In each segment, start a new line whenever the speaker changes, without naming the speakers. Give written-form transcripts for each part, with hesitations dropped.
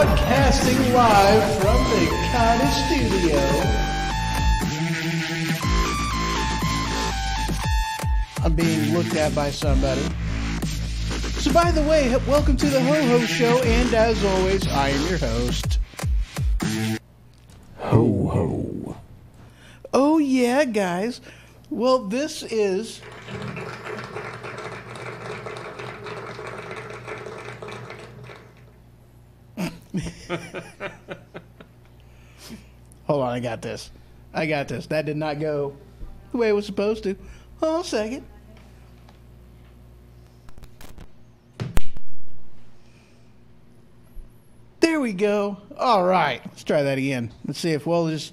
Broadcasting live from the cottage studio. I'm being looked at by somebody. So by the way, welcome to the HoHO Show, and as always, I am your host, HoHO. Oh yeah, guys. Well, this is... Hold on, I got this. That did not go the way it was supposed to. Hold on a second. There we go. All right, let's try that again. Let's see if let's.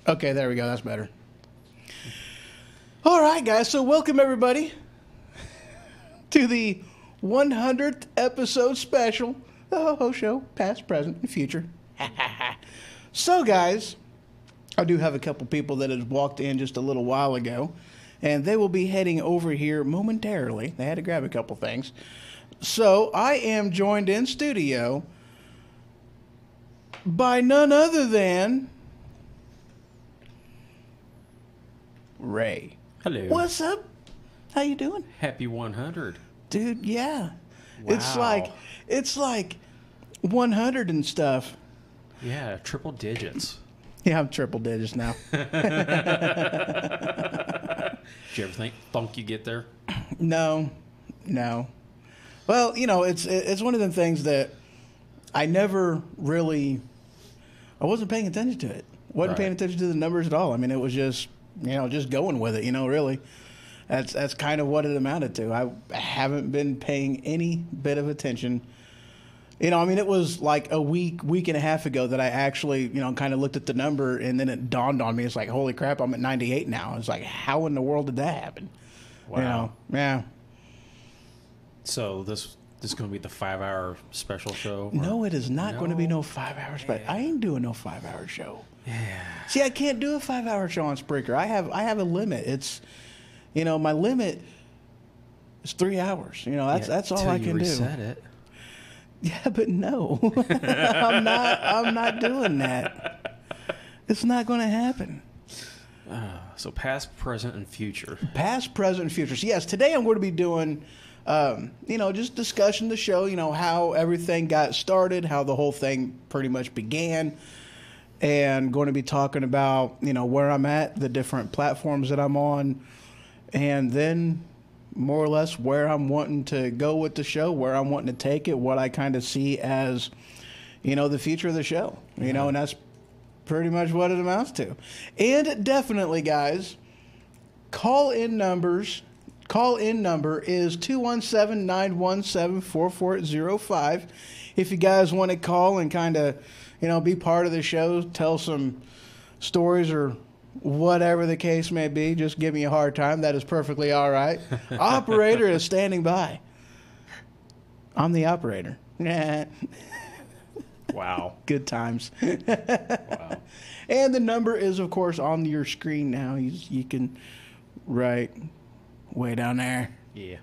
Okay, there we go. That's better. All right, guys. So welcome everybody to the 100th episode special, the HoHO Show, past, present, and future. So, guys, I do have a couple people that have walked in just a little while ago, and they will be heading over here momentarily. They had to grab a couple things. So, I am joined in studio by none other than Ray.
Hello.
What's up? How you doing?
Happy 100.
Dude, yeah.
Wow.
It's like 100 and stuff.
Yeah, triple digits.
Yeah, I'm triple digits now.
Did you ever thunk you get there?
No. Well, you know, it's one of them things that I never really... I wasn't paying attention to it. Wasn't paying attention to the numbers at all. I mean, it was just, just going with it, really. That's kind of what it amounted to. I haven't been paying any bit of attention. It was like a week and a half ago that I actually, kind of looked at the number, and then it dawned on me. It's like, holy crap, I'm at 98 now. It's like, how in the world did that happen?
Wow.
Yeah.
So this is going to be the 5-hour special show?
No, it is not going to be no 5 hours. But I ain't doing no 5-hour show.
Yeah.
See, I can't do a 5-hour show on Spreaker. I have a limit. It's... my limit is 3 hours. That's all I can do.
Reset it.
Yeah, but no, I'm not doing that. It's not going to happen.
So past, present, and future.
Past, present, and future. So yes, today I'm going to be doing, just discussing the show. How everything got started, how the whole thing pretty much began, and going to be talking about where I'm at, the different platforms that I'm on. And then, more or less, where I'm wanting to go with the show, where I'm wanting to take it, what I kind of see as, the future of the show. And that's pretty much what it amounts to. And definitely, guys, call-in number is 217-917-4405. If you guys want to call and kind of, be part of the show, tell some stories or whatever the case may be, just give me a hard time. That is perfectly all right. Operator is standing by. I'm the operator.
Wow.
Good times.
Wow.
And the number is, of course, on your screen now. You can write way down there.
Yeah.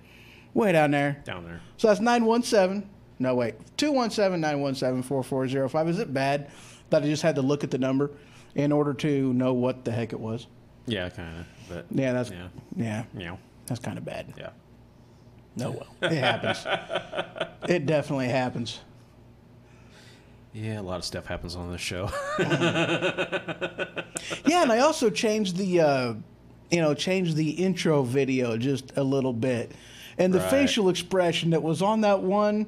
Way down there.
Down there.
So that's 217-917-4405. Is it bad that I just had to look at the number in order to know what the heck it was?
Yeah, kind of. But
Yeah, that's kind of bad.
Yeah.
No, well, it happens. It definitely happens.
Yeah, a lot of stuff happens on this show.
Yeah, and I also changed the intro video just a little bit. And the facial expression that was on that one,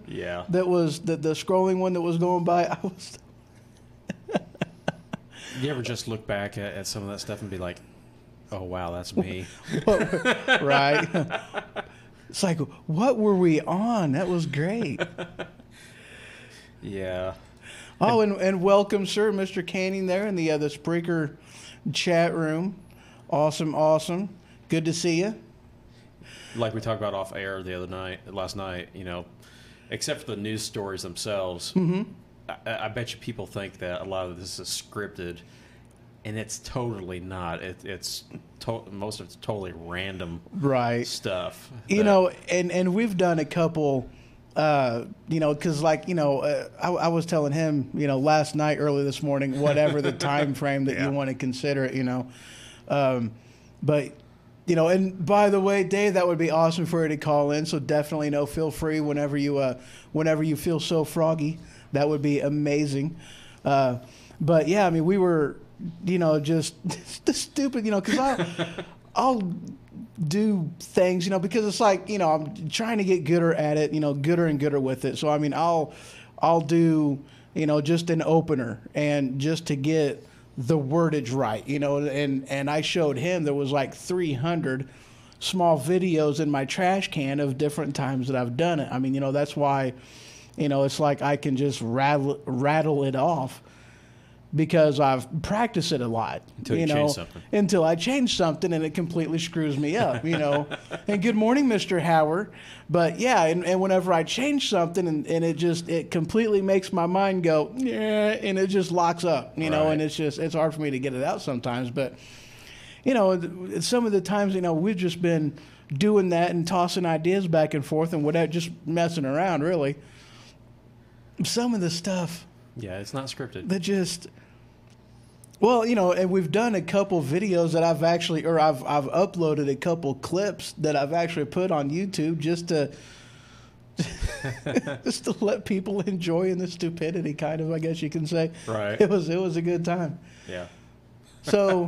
that was the scrolling one that was going by, I was...
You ever just look back at some of that stuff and be like, oh, wow, that's me.
Right. It's like, what were we on? That was great.
Yeah.
Oh, and welcome, sir, Mr. Canning there in the Spreaker chat room. Awesome. Good to see you.
Like we talked about off air last night, except for the news stories themselves, I bet you people think that a lot of this is scripted, and it's totally not. Most of it's totally random
stuff.
And
we've done a couple You know, because like, you know, I was telling him, you know, last night, early this morning, whatever the time frame that you want to consider it, you know. But, you know, and by the way, Dave, that would be awesome for you to call in. So definitely, feel free whenever you feel so froggy. That would be amazing. But yeah, I mean, we were, you know, just the stupid, you know, because I'll do things, you know, because it's like, you know, I'm trying to get gooder at it, you know, gooder and gooder with it. So, I mean, I'll do, you know, just an opener and just to get the wordage right, you know, and I showed him there was like 300 small videos in my trash can of different times that I've done it. I mean, you know, that's why, you know, it's like I can just rattle it off because I've practiced it a lot.
Until you change something.
Until I change something and it completely screws me up, you know. And good morning, Mr. Howard. But yeah, and whenever I change something and it completely makes my mind go, yeah, and it just locks up, you know, and it's hard for me to get it out sometimes. But, you know, some of the times, you know, we've just been doing that and tossing ideas back and forth and whatever, just messing around, really. Some of the stuff.
Yeah, it's not scripted.
That just... Well, you know, and we've done a couple videos that I've uploaded a couple clips that I've actually put on YouTube just to let people enjoy in the stupidity, kind of, I guess you can say.
Right.
It was a good time.
Yeah.
So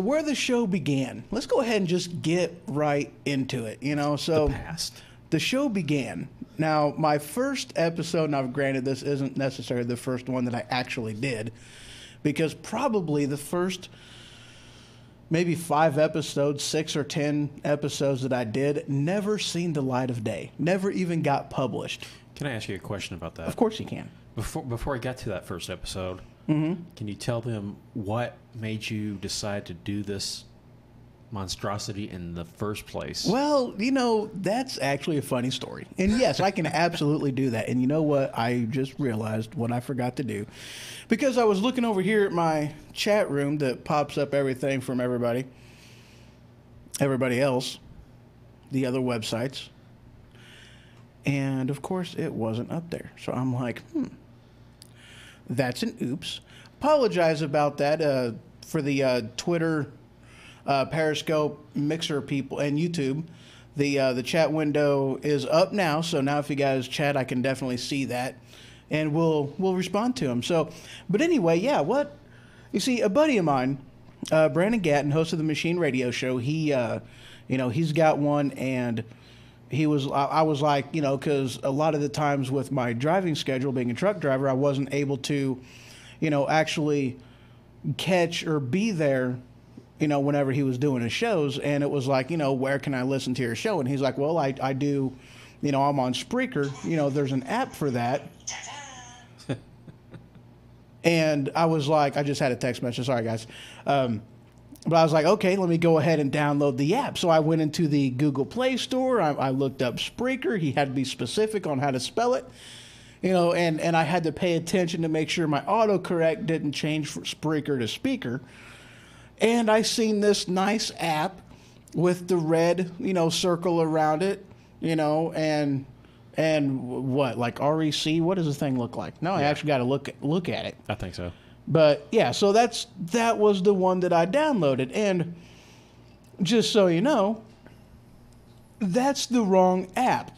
where the show began. Let's go ahead and just get right into it, you know. So
the past.
The show began. Now, my first episode, now granted this isn't necessarily the first one that I actually did, because probably the first maybe 5 episodes, 6 or 10 episodes that I did never seen the light of day, never even got published.
Can I ask you a question about that?
Of course you can.
Before I got to that first episode,
Mm-hmm.
Can you tell them what made you decide to do this monstrosity in the first place?
Well, you know, that's actually a funny story. And yes, I can absolutely do that. And you know what? I just realized what I forgot to do. Because I was looking over here at my chat room that pops up everything from everybody else, the other websites. And of course, it wasn't up there. So I'm like, that's an oops. Apologize about that for the Twitter, Periscope, Mixer people, and YouTube. The chat window is up now, so now if you guys chat, I can definitely see that, and we'll respond to them. So, but anyway, yeah. What you see, a buddy of mine, Brandon Gatton, host of the Machine Radio Show. He, he's got one, and I was like, because a lot of the times with my driving schedule, being a truck driver, I wasn't able to, actually catch or be there, whenever he was doing his shows. And it was like, where can I listen to your show? And he's like, well, I do, I'm on Spreaker. There's an app for that. And I was like, I just had a text message. Sorry, guys. But I was like, okay, let me go ahead and download the app. So I went into the Google Play Store. I looked up Spreaker. He had to be specific on how to spell it. And I had to pay attention to make sure my autocorrect didn't change from Spreaker to speaker. And I seen this nice app with the red, circle around it, and what, like REC? What does the thing look like? No, I actually got to look at it.
I think so.
But yeah, so that was the one that I downloaded. And just so you know, that's the wrong app.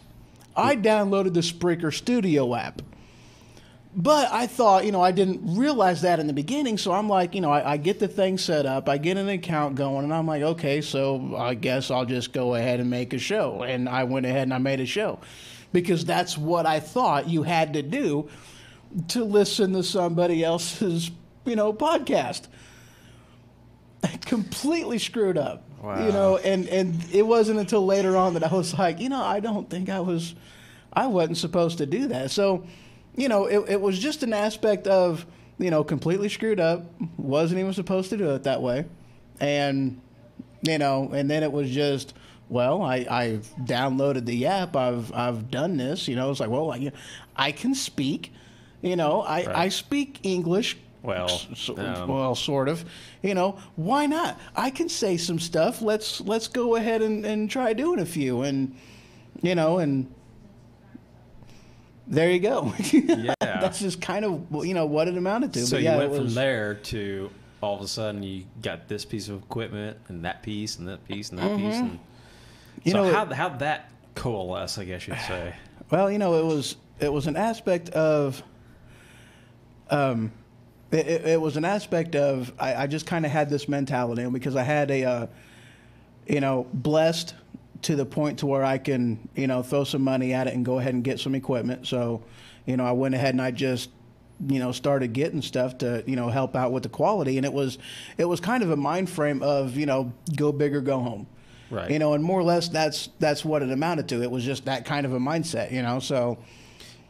I downloaded the Spreaker Studio app. But I thought, I didn't realize that in the beginning. So I'm like, I get the thing set up, I get an account going, and I'm like, okay, so I guess I'll just go ahead and make a show. And I went ahead and I made a show. Because that's what I thought you had to do to listen to somebody else's, podcast. I completely screwed up.
Wow.
And it wasn't until later on that I was like, I don't think I wasn't supposed to do that. So, it was just an aspect of, completely screwed up, wasn't even supposed to do it that way. And, and then it was just, well, I've downloaded the app, I've done this, it's like, well, I can speak, I speak English.
Well,
sort of. Why not? I can say some stuff. Let's go ahead and try doing a few. And, and There you go.
Yeah.
That's just kind of, what it amounted to.
So
but yeah,
you went from there to all of a sudden you got this piece of equipment and that piece and that piece and that piece. And so how'd that coalesce, I guess you'd say?
Well, it was an aspect of, it was an aspect of, I just kind of had this mentality, and because I had blessed to the point to where I can, throw some money at it and go ahead and get some equipment. So, I went ahead and I just, started getting stuff to, help out with the quality. And it was kind of a mind frame of, go big or go home.
Right.
And more or less that's what it amounted to. It was just that kind of a mindset, so.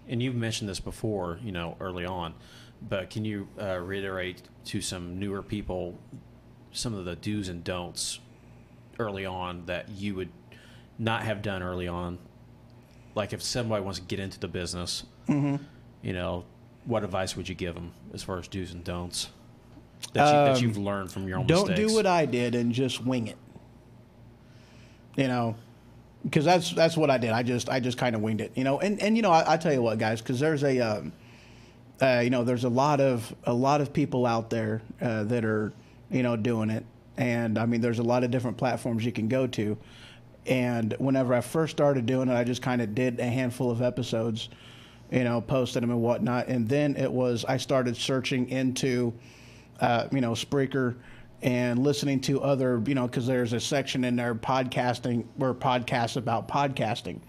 And you've mentioned this before, early on, but can you reiterate to some newer people some of the do's and don'ts early on that you would not have done early on? Like if somebody wants to get into the business, what advice would you give them as far as do's and don'ts that you've learned from your own mistakes?
Don't do what I did and just wing it. Because that's what I did. I just kind of winged it. And I tell you what, guys, because there's there's a lot of people out there that are doing it, and I mean there's a lot of different platforms you can go to. And whenever I first started doing it, I just kind of did a handful of episodes, posted them and whatnot. And then I started searching into, Spreaker and listening to other, because there's a section in there podcasting or podcasts about podcasting.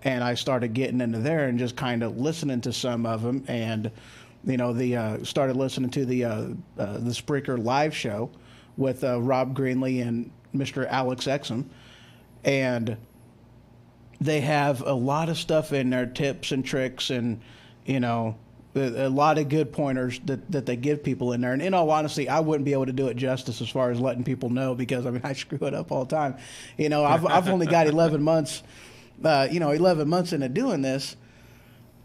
And I started getting into there and just kind of listening to some of them. And, started listening to the Spreaker live show with Rob Greenlee and Mr. Alex Exum. And they have a lot of stuff in there, tips and tricks, and a lot of good pointers that they give people in there. And in all honesty, I wouldn't be able to do it justice as far as letting people know, because I screw it up all the time. I've only got 11 months, 11 months into doing this.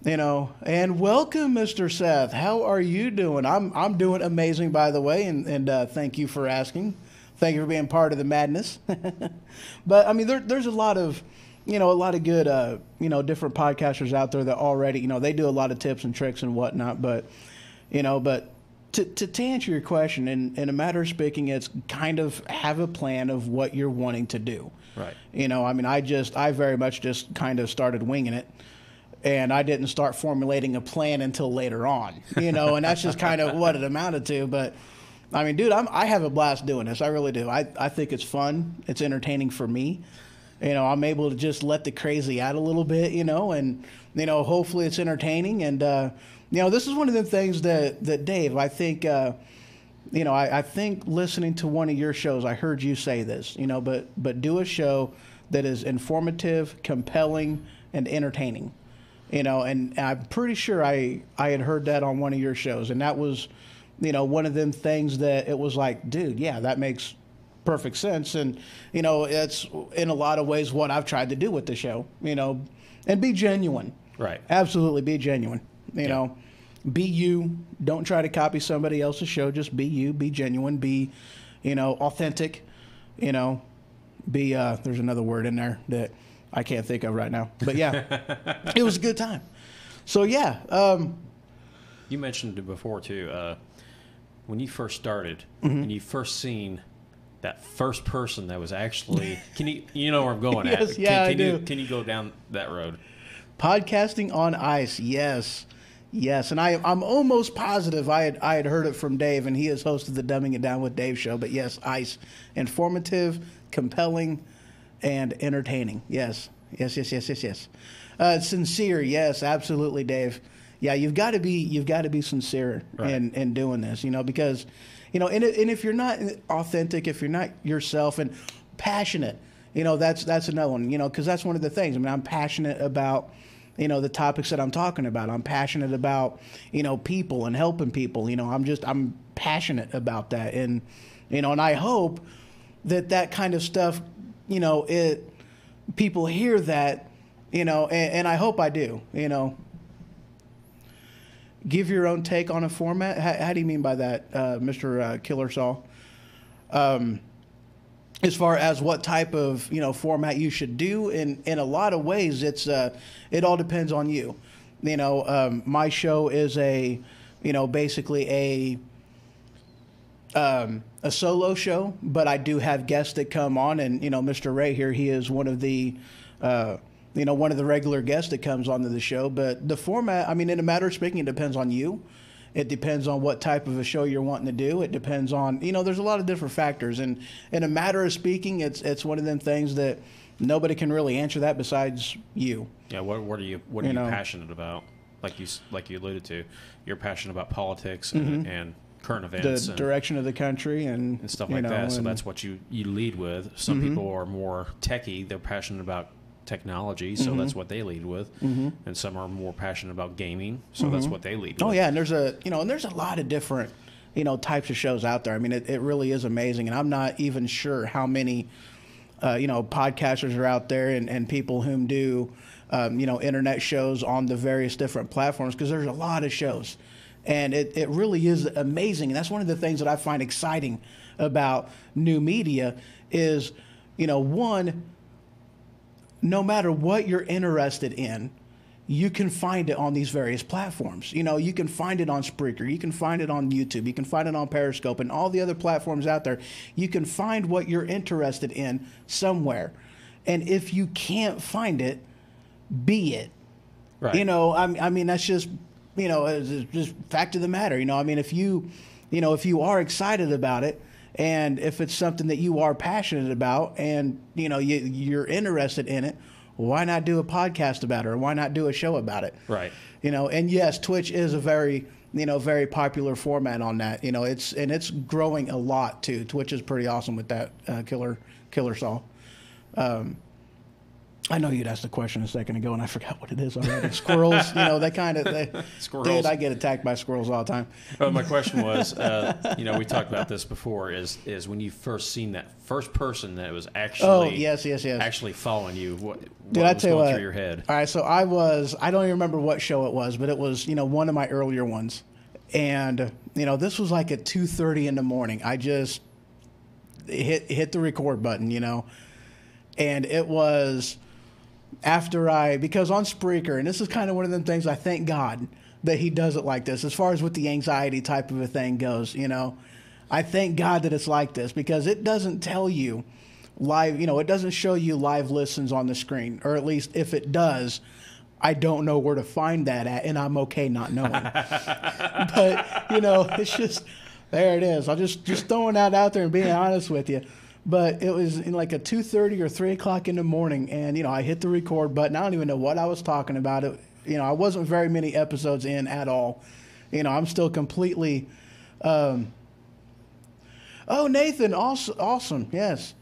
And welcome, Mr. Seth. How are you doing? I'm doing amazing, by the way, and thank you for asking. Thank you for being part of the madness. But I mean, there's a lot of, a lot of good, different podcasters out there that already, they do a lot of tips and tricks and whatnot. But, to answer your question, in a matter of speaking, it's kind of have a plan of what you're wanting to do.
Right.
I mean, I very much just kind of started winging it. And I didn't start formulating a plan until later on, and that's just kind of what it amounted to. But I mean, dude, I have a blast doing this. I really do. I think it's fun. It's entertaining for me. I'm able to just let the crazy out a little bit, and, hopefully it's entertaining. And, this is one of the things that Dave, I think, I think listening to one of your shows, I heard you say this, but do a show that is informative, compelling, and entertaining, and I'm pretty sure I had heard that on one of your shows. And that was, one of them things that it was like, dude, yeah, that makes perfect sense. And, it's in a lot of ways what I've tried to do with the show, and be genuine.
Right.
Absolutely be genuine. Be you. Don't try to copy somebody else's show. Just be you. Be genuine. Be, authentic. Be, there's another word in there that I can't think of right now. But yeah, it was a good time. So yeah.
You mentioned it before too. When you first started, and you first seen that first person that was actually, you know where I'm going
yes,
at?
Yeah, I do.
Can you go down that road?
Podcasting on ice, yes, and I'm almost positive I had heard it from Dave, and he has hosted the Dumbing It Down with Dave show. But yes, ice, informative, compelling, and entertaining. Yes. Sincere, yes, absolutely, Dave. Yeah, you've got to be sincere in doing this, because, and if you're not authentic, if you're not yourself and passionate, that's another one, because that's one of the things. I mean, I'm passionate about, the topics that I'm talking about. I'm passionate about, people and helping people. I'm passionate about that, and and I hope that kind of stuff, people hear that, and I hope I do, Give your own take on a format. How do you mean by that, Mr. Killer Saul? As far as what type of format you should do, in a lot of ways, it all depends on you. My show is basically a solo show, but I do have guests that come on, and Mr. Ray here, he is one of the one of the regular guests that comes onto the show. But the format, in a matter of speaking, it depends on you. It depends on what type of a show you're wanting to do. It depends on, there's a lot of different factors. And in a matter of speaking, it's one of them things that nobody can really answer that besides you.
Yeah. What are you passionate about? Like you alluded to, you're passionate about politics and current events,
the direction of the country and
stuff like that. So that's what you lead with. Some people are more techie. They're passionate about technology, so that's what they lead with. And some are more passionate about gaming, so that's what they lead with.
Oh yeah, and there's a lot of different types of shows out there. It really is amazing, and I'm not even sure how many podcasters are out there and people whom do internet shows on the various different platforms, because there's a lot of shows. And it really is amazing. And that's one of the things that I find exciting about new media is, one, no matter what you're interested in, you can find it on these various platforms. You can find it on Spreaker. You can find it on YouTube. You can find it on Periscope and all the other platforms out there. You can find what you're interested in somewhere. And if you can't find it, be it. Right. That's just... it's just fact of the matter. If you are excited about it, and if it's something that you are passionate about, and you're interested in it, why not do a podcast about it, or why not do a show about it?
Right.
And yes, Twitch is a very very popular format on that. It's growing a lot too. Twitch is pretty awesome with that killer saw. I know you'd asked the question a second ago, and I forgot what it is already. Squirrels,
Squirrels.
Dude, I get attacked by squirrels all the time.
Well, my question was, we talked about this before, is when you first seen that first person that was actually actually following you, what was going through your head?
All right, so I don't even remember what show it was, but it was, one of my earlier ones. And, this was like at 2:30 in the morning. I just hit the record button, and it was... because on Spreaker, and this is kind of one of them things, I thank God that he does it like this, as far as with the anxiety type of a thing goes, I thank God that it's like this, because it doesn't tell you live, it doesn't show you live listens on the screen, or at least if it does, I don't know where to find that at, and I'm okay not knowing. But, it's just, there it is. I'm just throwing that out there and being honest with you. But it was in like a 2:30 or 3 o'clock in the morning, and I hit the record button. I don't even know what I was talking about. I wasn't very many episodes in at all. I'm still completely. Oh, Nathan, awesome, yes.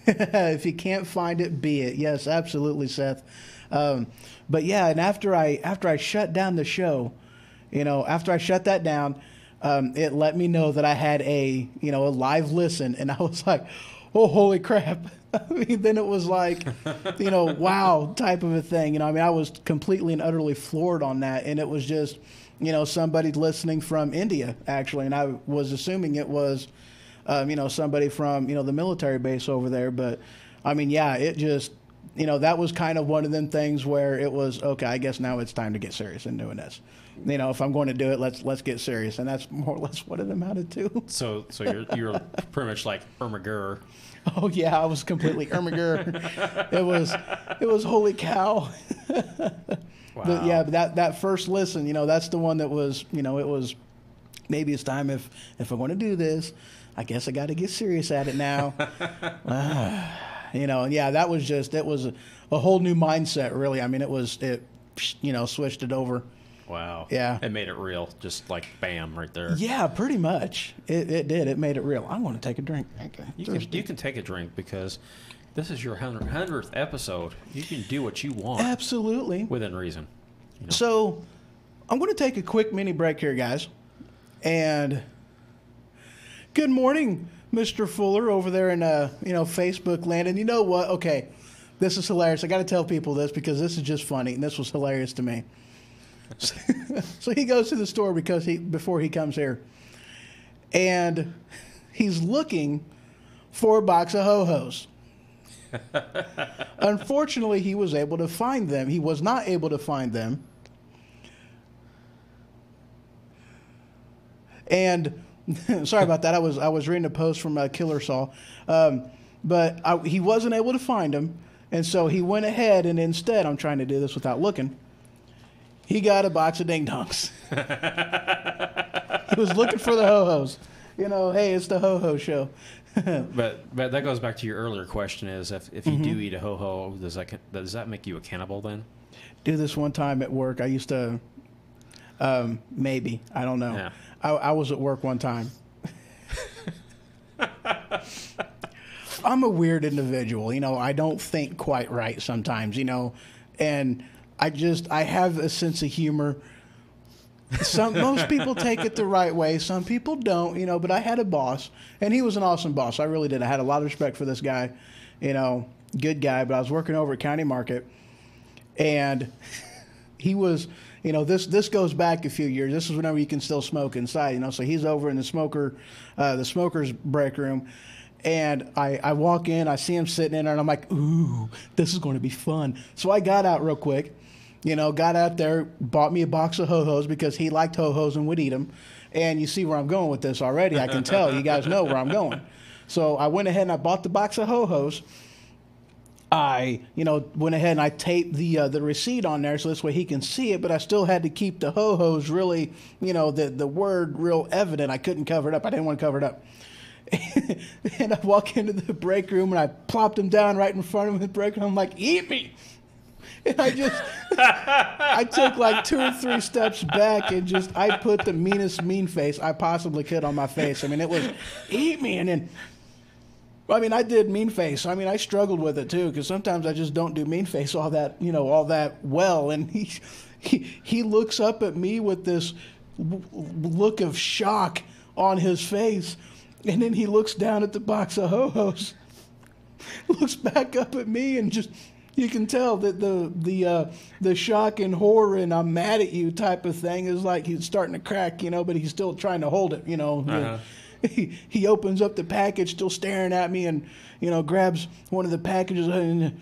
If you can't find it, be it. Yes, absolutely, Seth. But yeah, and after I shut down the show, after I shut that down. It let me know that I had a live listen, and I was like, oh, holy crap. Then it was like, wow type of a thing. I was completely and utterly floored on that. And it was just, somebody listening from India, actually. And I was assuming it was, somebody from, the military base over there. But, it just, that was kind of one of them things where it was, okay, I guess now it's time to get serious in doing this. If I'm going to do it, let's get serious, and that's more or less what it amounted to.
So you're pretty much like Ermagur.
Oh yeah, I was completely Ermagur. It was holy cow. Wow. But that first listen, that's the one that was, it was maybe it's time if I'm going to do this, I guess I got to get serious at it now. And yeah, that was just it was a whole new mindset, really. It switched it over.
Wow.
Yeah.
It made it real. Just like bam, right there.
Yeah, pretty much. It did. It made it real. I want to take a drink. Okay.
You can take a drink, because this is your 100th episode. You can do what you want.
Absolutely.
Within reason.
So I'm going to take a quick mini break here, guys. And good morning, Mr. Fuller over there in Facebook land. And you know what? Okay, this is hilarious. I got to tell people this because this is just funny, and this was hilarious to me. So he goes to the store before he comes here, and he's looking for a box of HoHOs. Unfortunately, he was able to find them. He was not able to find them. And sorry about that. I was reading a post from Killer Saw, but he wasn't able to find them, and so he went ahead and instead, I'm trying to do this without looking. He got a box of ding dongs. He was looking for the HoHo's. Hey, it's the HoHo show.
but that goes back to your earlier question: is if you do eat a HoHo, does that make you a cannibal then?
Do this one time at work. I used to, maybe, I don't know.
Yeah.
I was at work one time. I'm a weird individual. I don't think quite right sometimes, and I have a sense of humor. Most people take it the right way. Some people don't, but I had a boss, and he was an awesome boss. I really did. I had a lot of respect for this guy, good guy, but I was working over at County Market, and he was, this goes back a few years. This is whenever you can still smoke inside, so he's over in the smoker's break room. And I walk in, I see him sitting in there, and I'm like, ooh, this is going to be fun. So I got out real quick, got out there, bought me a box of HoHo's because he liked HoHo's and would eat them. And you see where I'm going with this already. I can tell. You guys know where I'm going. So I went ahead and I bought the box of HoHo's. I, went ahead and I taped the receipt on there so this way he can see it, but I still had to keep the HoHo's really, the word real evident. I couldn't cover it up. I didn't want to cover it up. And I walk into the break room and I plopped him down right in front of him in the break room. I'm like, eat me. And I took like 2 or 3 steps back and I put the meanest mean face I possibly could on my face. It was, eat me. And then, I did mean face. I struggled with it too, because sometimes I just don't do mean face all that well. And he looks up at me with this look of shock on his face. And then he looks down at the box of HoHo's, looks back up at me, and you can tell that the shock and horror and I'm mad at you type of thing is like he's starting to crack, but he's still trying to hold it,
Uh-huh.
He opens up the package, still staring at me, and grabs one of the packages and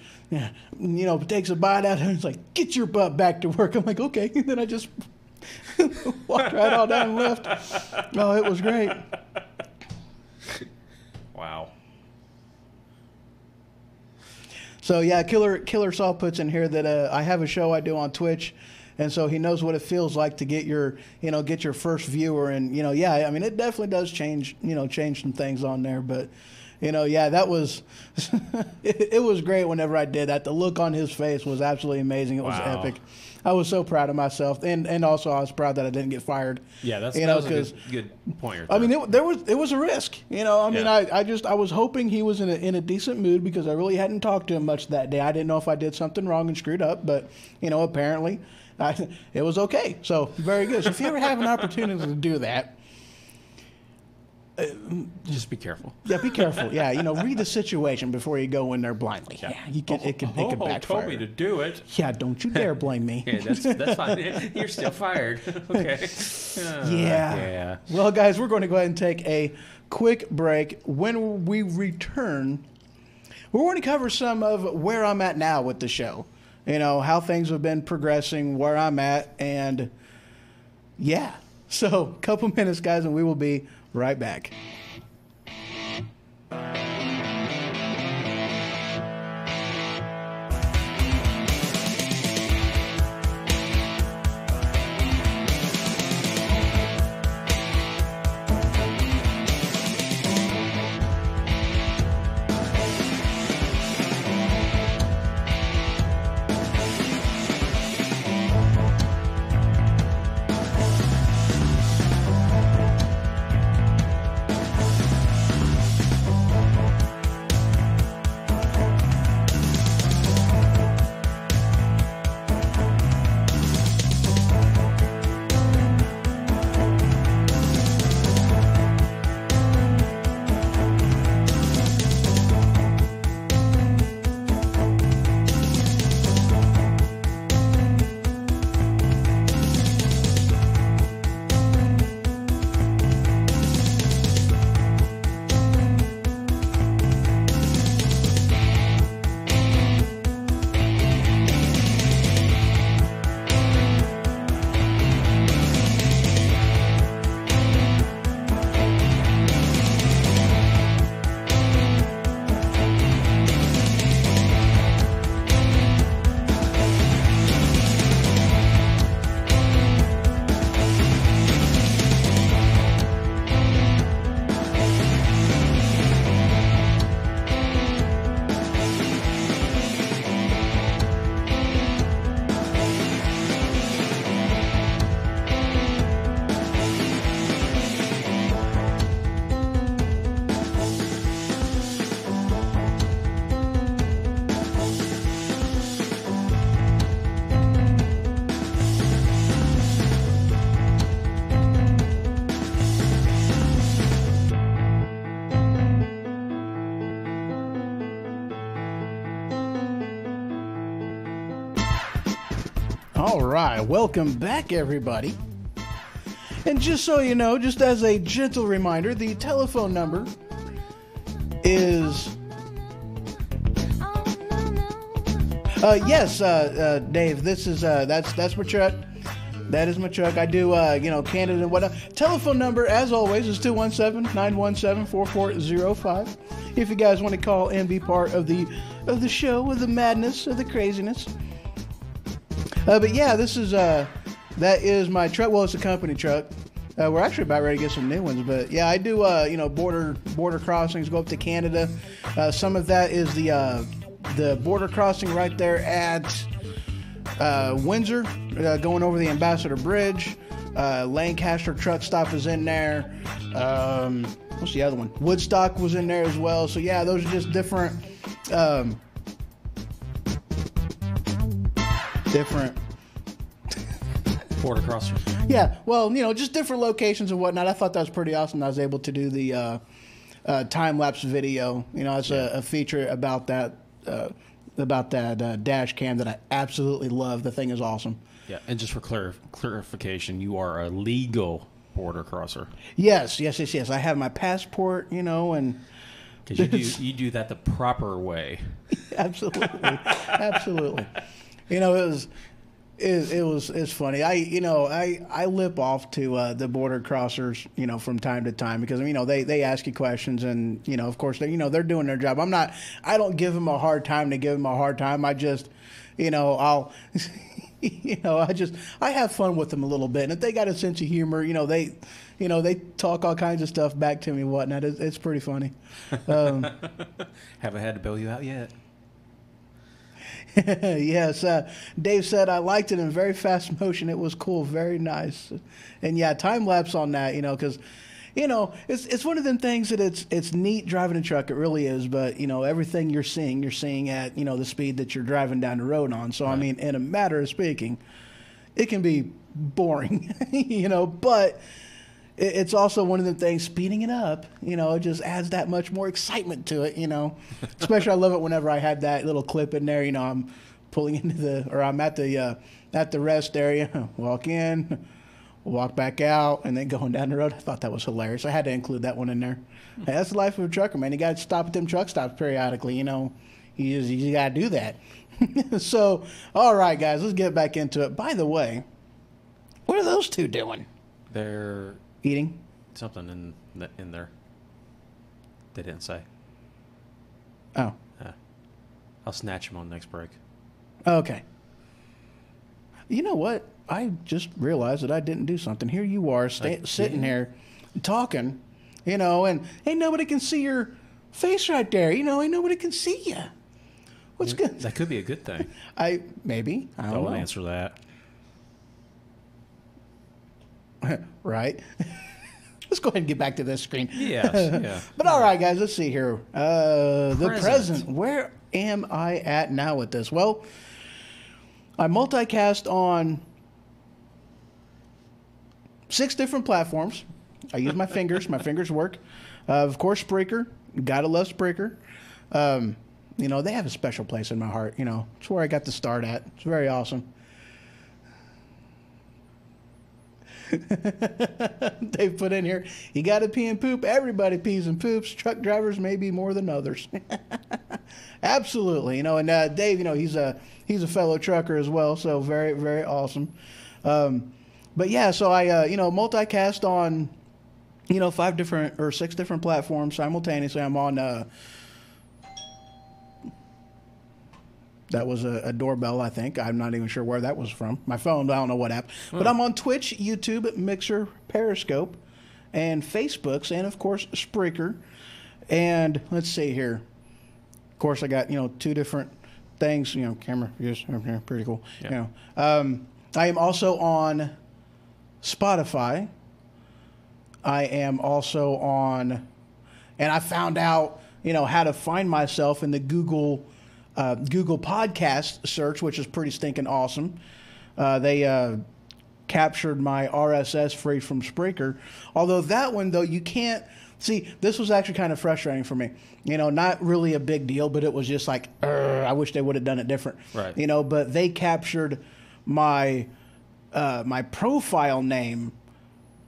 takes a bite out and it's like, get your butt back to work. I'm like, okay. And then I just walked right all down and left. Oh, it was great.
Wow.
So yeah, Killer Saul puts in here that I have a show I do on Twitch, and so he knows what it feels like to get your first viewer, and it definitely does change some things on there, but that was it was great whenever I did that. The look on his face was absolutely amazing. It was epic. I was so proud of myself, and also I was proud that I didn't get fired.
Yeah, that was a good point.
It was a risk. I was hoping he was in a decent mood because I really hadn't talked to him much that day. I didn't know if I did something wrong and screwed up, but apparently it was okay. So very good. So if you ever have an opportunity to do that,
just be careful.
Yeah, be careful. Yeah, read the situation before you go in there blindly. Yeah, it can backfire.
Told me to do it.
Yeah, don't you dare blame me.
Yeah, that's fine. You're still fired. Okay.
Yeah. Well, guys, we're going to go ahead and take a quick break. When we return, we're going to cover some of where I'm at now with the show. How things have been progressing, where I'm at, and yeah. So, a couple minutes, guys, and we will be right back. All right, welcome back, everybody. And just so you know, just as a gentle reminder, the telephone number is... Dave, this is, that's my truck. That is my truck. I do, Canada and whatnot. Telephone number, as always, is 217-917-4405. If you guys want to call and be part of the show, of the madness, of the craziness. But yeah, this is, that is my truck. Well, it's a company truck. We're actually about ready to get some new ones, but yeah, I do, border crossings, go up to Canada. Some of that is the border crossing right there at Windsor, going over the Ambassador Bridge. Lancaster truck stop is in there. What's the other one? Woodstock was in there as well. So yeah, those are just different
border crossers.
Yeah, well, just different locations and whatnot. I thought that was pretty awesome. I was able to do the time-lapse video. It's a feature about that dash cam that I absolutely love. The thing is awesome.
Yeah, and just for clarification, you are a legal border crosser.
Yes. I have my passport, and
because you do that the proper way.
Absolutely. It's funny. I lip off to the border crossers, from time to time because they ask you questions and of course they're doing their job. I don't give them a hard time to give them a hard time. I just I'll I have fun with them a little bit, and if they got a sense of humor, they talk all kinds of stuff back to me and whatnot. It's pretty funny.
Haven't had to bail you out yet.
Yes, Dave said I liked it in very fast motion. It was cool, very nice, and yeah, time lapse on that. Because it's one of them things that it's neat driving a truck. It really is, but everything you're seeing at the speed that you're driving down the road on. So right. I mean, in a matter of speaking, it can be boring, but it's also one of the things, speeding it up, it just adds that much more excitement to it, Especially I love it whenever I had that little clip in there, I'm pulling I'm at the rest area, walk in, walk back out, and then going down the road. I thought that was hilarious. I had to include that one in there. Hey, that's the life of a trucker, man. You got to stop at them truck stops periodically, You just got to do that. So, all right, guys, let's get back into it. By the way, what are those two doing?
They're...
eating
something in there. They didn't say.
Oh.
I'll snatch them on the next break.
Okay. You know what? I just realized that I didn't do something. Here you are sitting here talking, and ain't nobody can see your face right there. Ain't nobody can see you. What's good?
That could be a good thing.
I don't know.
Answer that.
Right. Let's go ahead and get back to this screen.
Yes, yeah.
But all right, guys, let's see here. The present. Where am I at now with this? Well, I multicast on 6 different platforms. I use my fingers. My fingers work. Of course, Spreaker. Gotta love Spreaker. They have a special place in my heart. It's where I got to start at. It's very awesome. They put in here, you got to pee and poop. Everybody pees and poops. Truck drivers maybe more than others. Absolutely, and Dave, he's a fellow trucker as well, so very, very awesome. But yeah, so I multicast on 5 different or 6 different platforms simultaneously. I'm on that was a doorbell, I think. I'm not even sure where that was from. My phone, I don't know what app. But I'm on Twitch, YouTube, Mixer, Periscope, and Facebooks, and, of course, Spreaker. And let's see here. Of course, I got, 2 different things. Camera, yes, pretty cool. Yeah. I am also on Spotify. I am also on, and I found out, how to find myself in the Google Podcast search, which is pretty stinking awesome. They captured my RSS feed from Spreaker. Although that one, though, you can't see. This was actually kind of frustrating for me. Not really a big deal, but it was just like, I wish they would have done it different.
Right.
But they captured my my profile name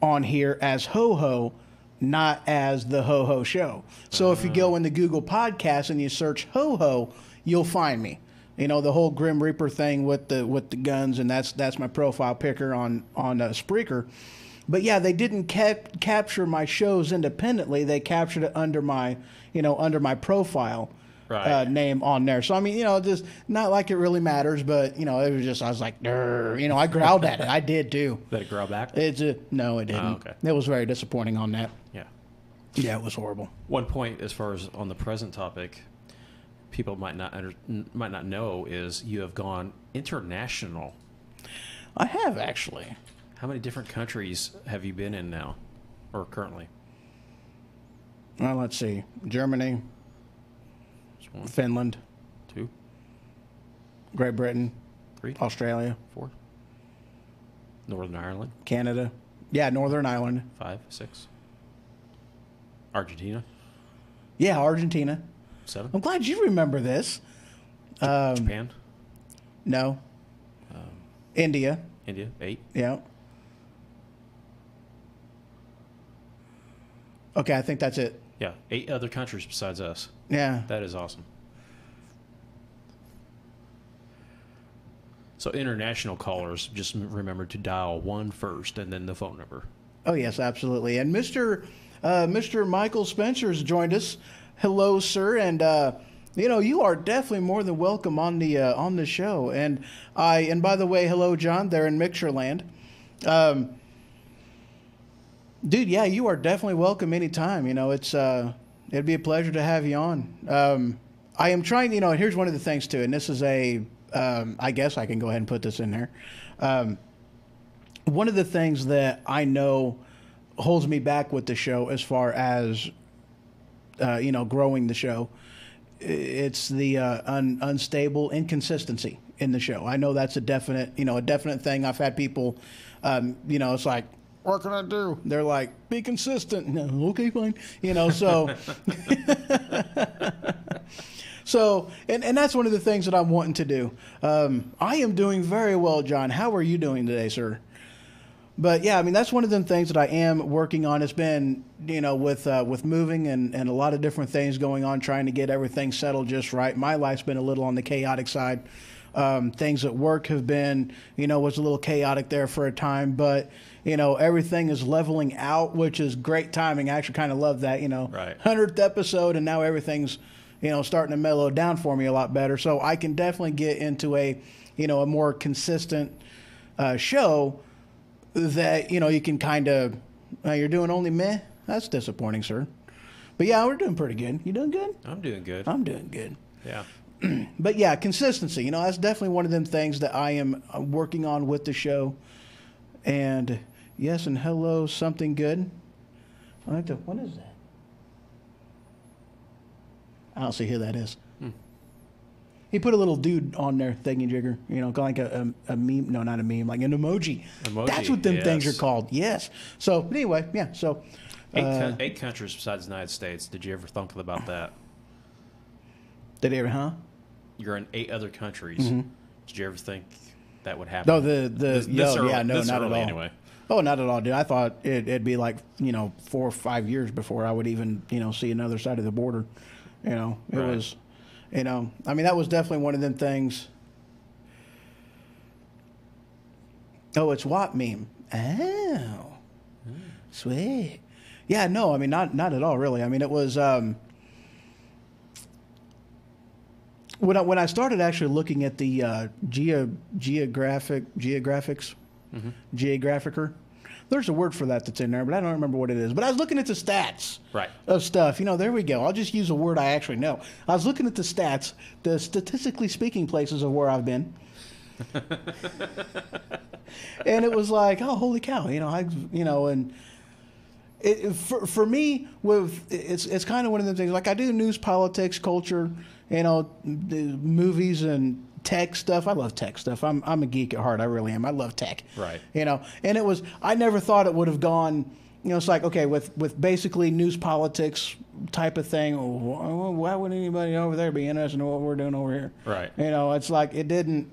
on here as HoHO, not as the HoHO Show. So if you go into Google Podcasts and you search HoHO, you'll find me. You know, the whole Grim Reaper thing with the guns, and that's my profile picker on Spreaker. But yeah, they didn't capture my shows independently. They captured it under my profile name on there. So I mean, just not like it really matters, but it was just, I was like, I growled at it. I did too.
Did it growl back?
No, it didn't.
Oh, okay.
It was very disappointing on that.
Yeah.
Yeah, it was horrible.
One point, as far as on the present topic, people might not know is you have gone international.
I have, actually.
How many different countries have you been in now, or currently?
Well, let's see. Germany, Finland,
2,
Great Britain,
3,
Australia,
4, Northern Ireland,
Canada. Yeah, Northern Ireland.
5, 6, Argentina.
Yeah, Argentina.
7.
I'm glad you remember this.
Japan.
No. India.
8.
Yeah. Okay, I think that's it.
Yeah, 8 other countries besides us.
Yeah.
That is awesome. So international callers, just remember to dial 1 first and then the phone number.
Oh, yes, absolutely. And Mr. Michael Spencer's joined us. Hello, sir. And, you are definitely more than welcome on the show. And by the way, hello, John, there in Mixerland. Dude, yeah, you are definitely welcome anytime. It'd be a pleasure to have you on. I am trying, here's one of the things too, and this is I guess I can go ahead and put this in there. One of the things that I know holds me back with the show as far as, growing the show, it's the unstable inconsistency in the show. I know that's a definite thing. I've had people, it's like, what can I do? They're like, be consistent. No, okay, fine. So, and that's one of the things that I'm wanting to do. I am doing very well, John. How are you doing today, sir? But yeah, I mean, that's one of the things that I am working on. It's been, with moving and a lot of different things going on, trying to get everything settled just right. My life's been a little on the chaotic side. Things at work have been, was a little chaotic there for a time, but everything is leveling out, which is great timing. I actually kind of love that,
Right.
100th episode, and now everything's, starting to mellow down for me a lot better. So I can definitely get into a more consistent show that, you can kind of, you're doing only meh. That's disappointing, sir. But yeah, we're doing pretty good. You doing good?
I'm doing good.
I'm doing good.
Yeah.
But yeah, consistency, that's definitely one of them things that I am working on with the show. And yes, and hello, something good. What is that? I don't see who that is. He put a little dude on there, thingy-jigger, kind of like a meme. No, not a meme, like an emoji. That's what them things are called. Yes. So anyway, yeah. So
8 countries besides the United States. Did you ever think about that?
Did you ever, huh?
You're in 8 other countries.
Mm-hmm.
Did you ever think that would happen?
No, not at all.
Anyway.
Oh, not at all, dude. I thought it'd be like 4 or 5 years before I would even see another side of the border. It was, I mean, that was definitely one of them things. Oh, it's what meme? Oh, sweet. Yeah, no, I mean, not at all, really. I mean, it was when I started actually looking at the geographics, geographicer. There's a word for that's in there, but I don't remember what it is. But I was looking at the stats of stuff. There we go. I'll just use a word I actually know. I was looking at the stats, the statistically speaking places of where I've been. And it was like, oh, holy cow. And for me, it's kind of one of the things. Like, I do news, politics, culture, the movies and tech stuff. I love tech stuff. I'm a geek at heart. I really am. I love tech.
Right.
And it was, I never thought it would have gone, it's like, okay, with basically news, politics type of thing, why would anybody over there be interested in what we're doing over here?
Right.
It's like, it didn't,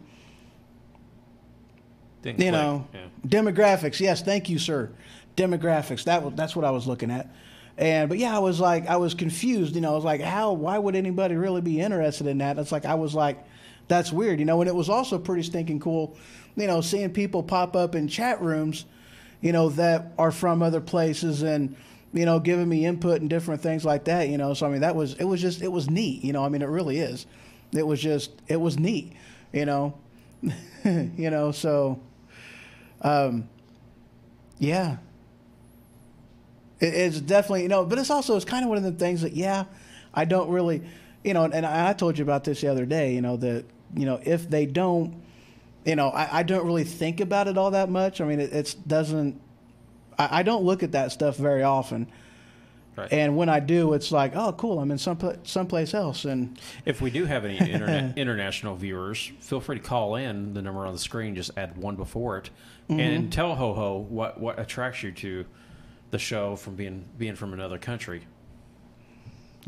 Didn't
you
click.
know,
Yeah.
demographics. Yes, thank you, sir. Demographics. That's what I was looking at. But yeah, I was confused. You know, I was like, why would anybody really be interested in that? I was like, that's weird. You know, and it was also pretty stinking cool, you know, seeing people pop up in chat rooms, you know, that are from other places and, you know, giving me input and different things like that, you know. So, I mean, it was neat, you know. I mean, it really is. It was neat, you know. You know, so, yeah. It's definitely, you know, but it's kind of one of the things that, yeah, I don't really, you know, and I told you about this the other day, you know, that, you know, if they don't, you know, I don't really think about it all that much. I mean, I don't look at that stuff very often.
Right.
And when I do, it's like, oh, cool, I'm in someplace else. And
if we do have any international viewers, feel free to call in. The number on the screen, just add 1 before it, and tell HoHo what attracts you to the show from being from another country.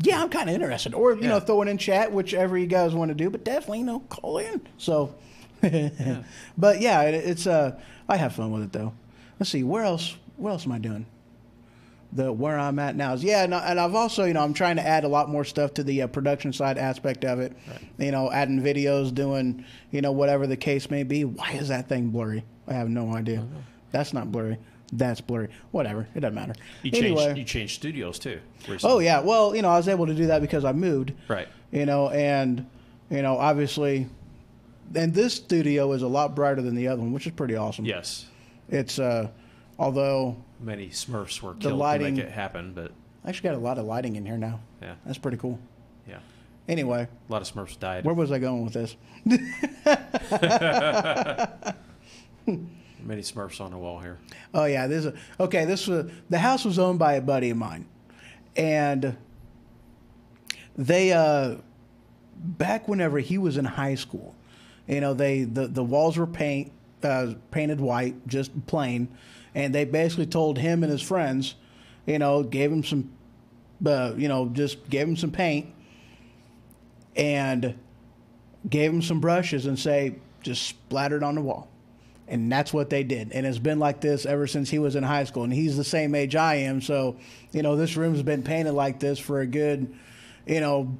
Yeah, I'm kind of interested. Or, you know, throw it in chat, whichever you guys want to do. But definitely, you know, call in. So, yeah. But yeah, it's I have fun with it though. Let's see, where else am I doing? Where I'm at now is and I've also, you know, I'm trying to add a lot more stuff to the production side aspect of it. Right. You know, adding videos, doing, you know, whatever the case may be. Why is that thing blurry? I have no idea. That's not blurry. That's blurry. Whatever. It doesn't matter.
You changed studios too recently.
Oh yeah. Well, you know, I was able to do that because I moved.
Right.
You know, and you know, obviously, and this studio is a lot brighter than the other one, which is pretty awesome.
Yes.
It's although
many Smurfs were killed to make it happen, but
I actually got a lot of lighting in here now.
Yeah.
That's pretty cool.
Yeah.
Anyway,
a lot of Smurfs died.
Where was I going with this?
Many Smurfs on the wall here.
Oh yeah, the house was owned by a buddy of mine, and they back whenever he was in high school, you know, the walls were painted white, just plain, and they basically told him and his friends, you know, gave him some, you know, just gave him some paint and gave him some brushes and say, just splatter it on the wall. And that's what they did. And it's been like this ever since he was in high school. And he's the same age I am. So, you know, this room's been painted like this for a good, you know,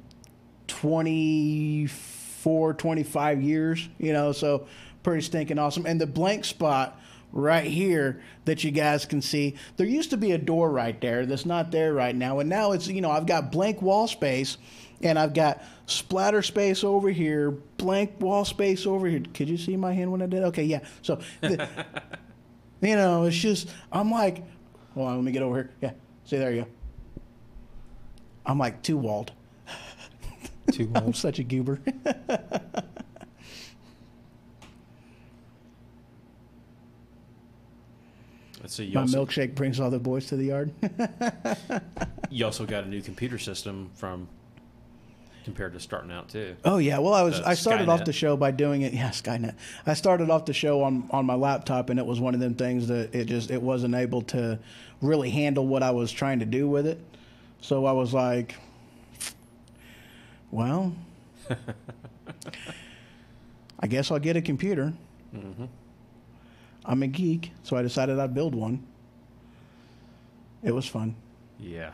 24, 25 years, you know, so pretty stinking awesome. And the blank spot right here that you guys can see, there used to be a door right there that's not there right now. And now it's, you know, I've got blank wall space and I've got splatter space over here, blank wall space over here. Could you see my hand when I did? Okay, yeah. So, you know, it's just, I'm like, hold on, let me get over here. Yeah, see, there you go. I'm like two-walled.
Two-walled.
I'm such a goober.
Let's see.
My milkshake brings all the boys to the yard.
You also got a new computer system compared to starting out too.
Oh yeah, well I started off the show by doing it. Yeah, Skynet. I started off the show on my laptop, and it was one of them things that it wasn't able to really handle what I was trying to do with it. So I was like, well, I guess I'll get a computer. Mm-hmm. I'm a geek, so I decided I'd build one. It was fun.
Yeah.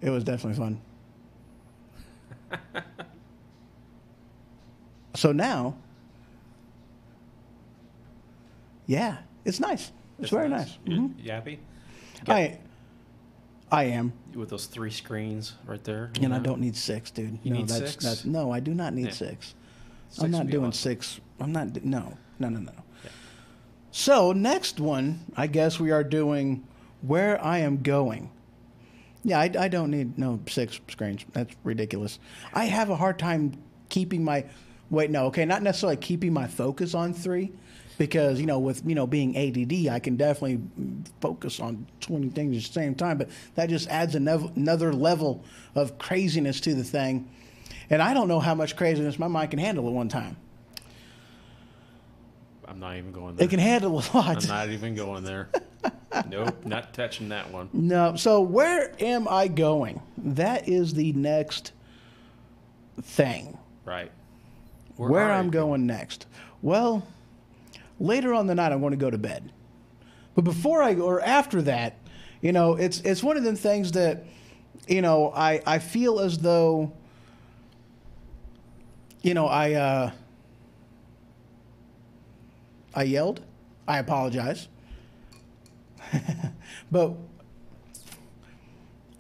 It was definitely fun. So now, yeah, it's nice. It's very nice.
Mm-hmm. You happy?
I am.
With those 3 screens right there.
And I don't need 6, dude.
You need 6?
No, I do not need 6. I'm not doing awesome. 6. I'm not. No. Yeah. So next one, I guess we are doing where I am going. Yeah, I don't need 6 screens. That's ridiculous. I have a hard time keeping my not necessarily keeping my focus on 3, because with being ADD, I can definitely focus on 20 things at the same time. But that just adds another level of craziness to the thing, and I don't know how much craziness my mind can handle at one time.
I'm not even going there.
It can handle a lot.
I'm not even going there. Nope, not touching that one.
No. So where am I going? That is the next thing.
Right.
Where I'm going next. Well, later on the night, I'm going to go to bed. But before or after that, you know, it's one of them things that, you know, I feel as though, you know, I yelled. I apologize. But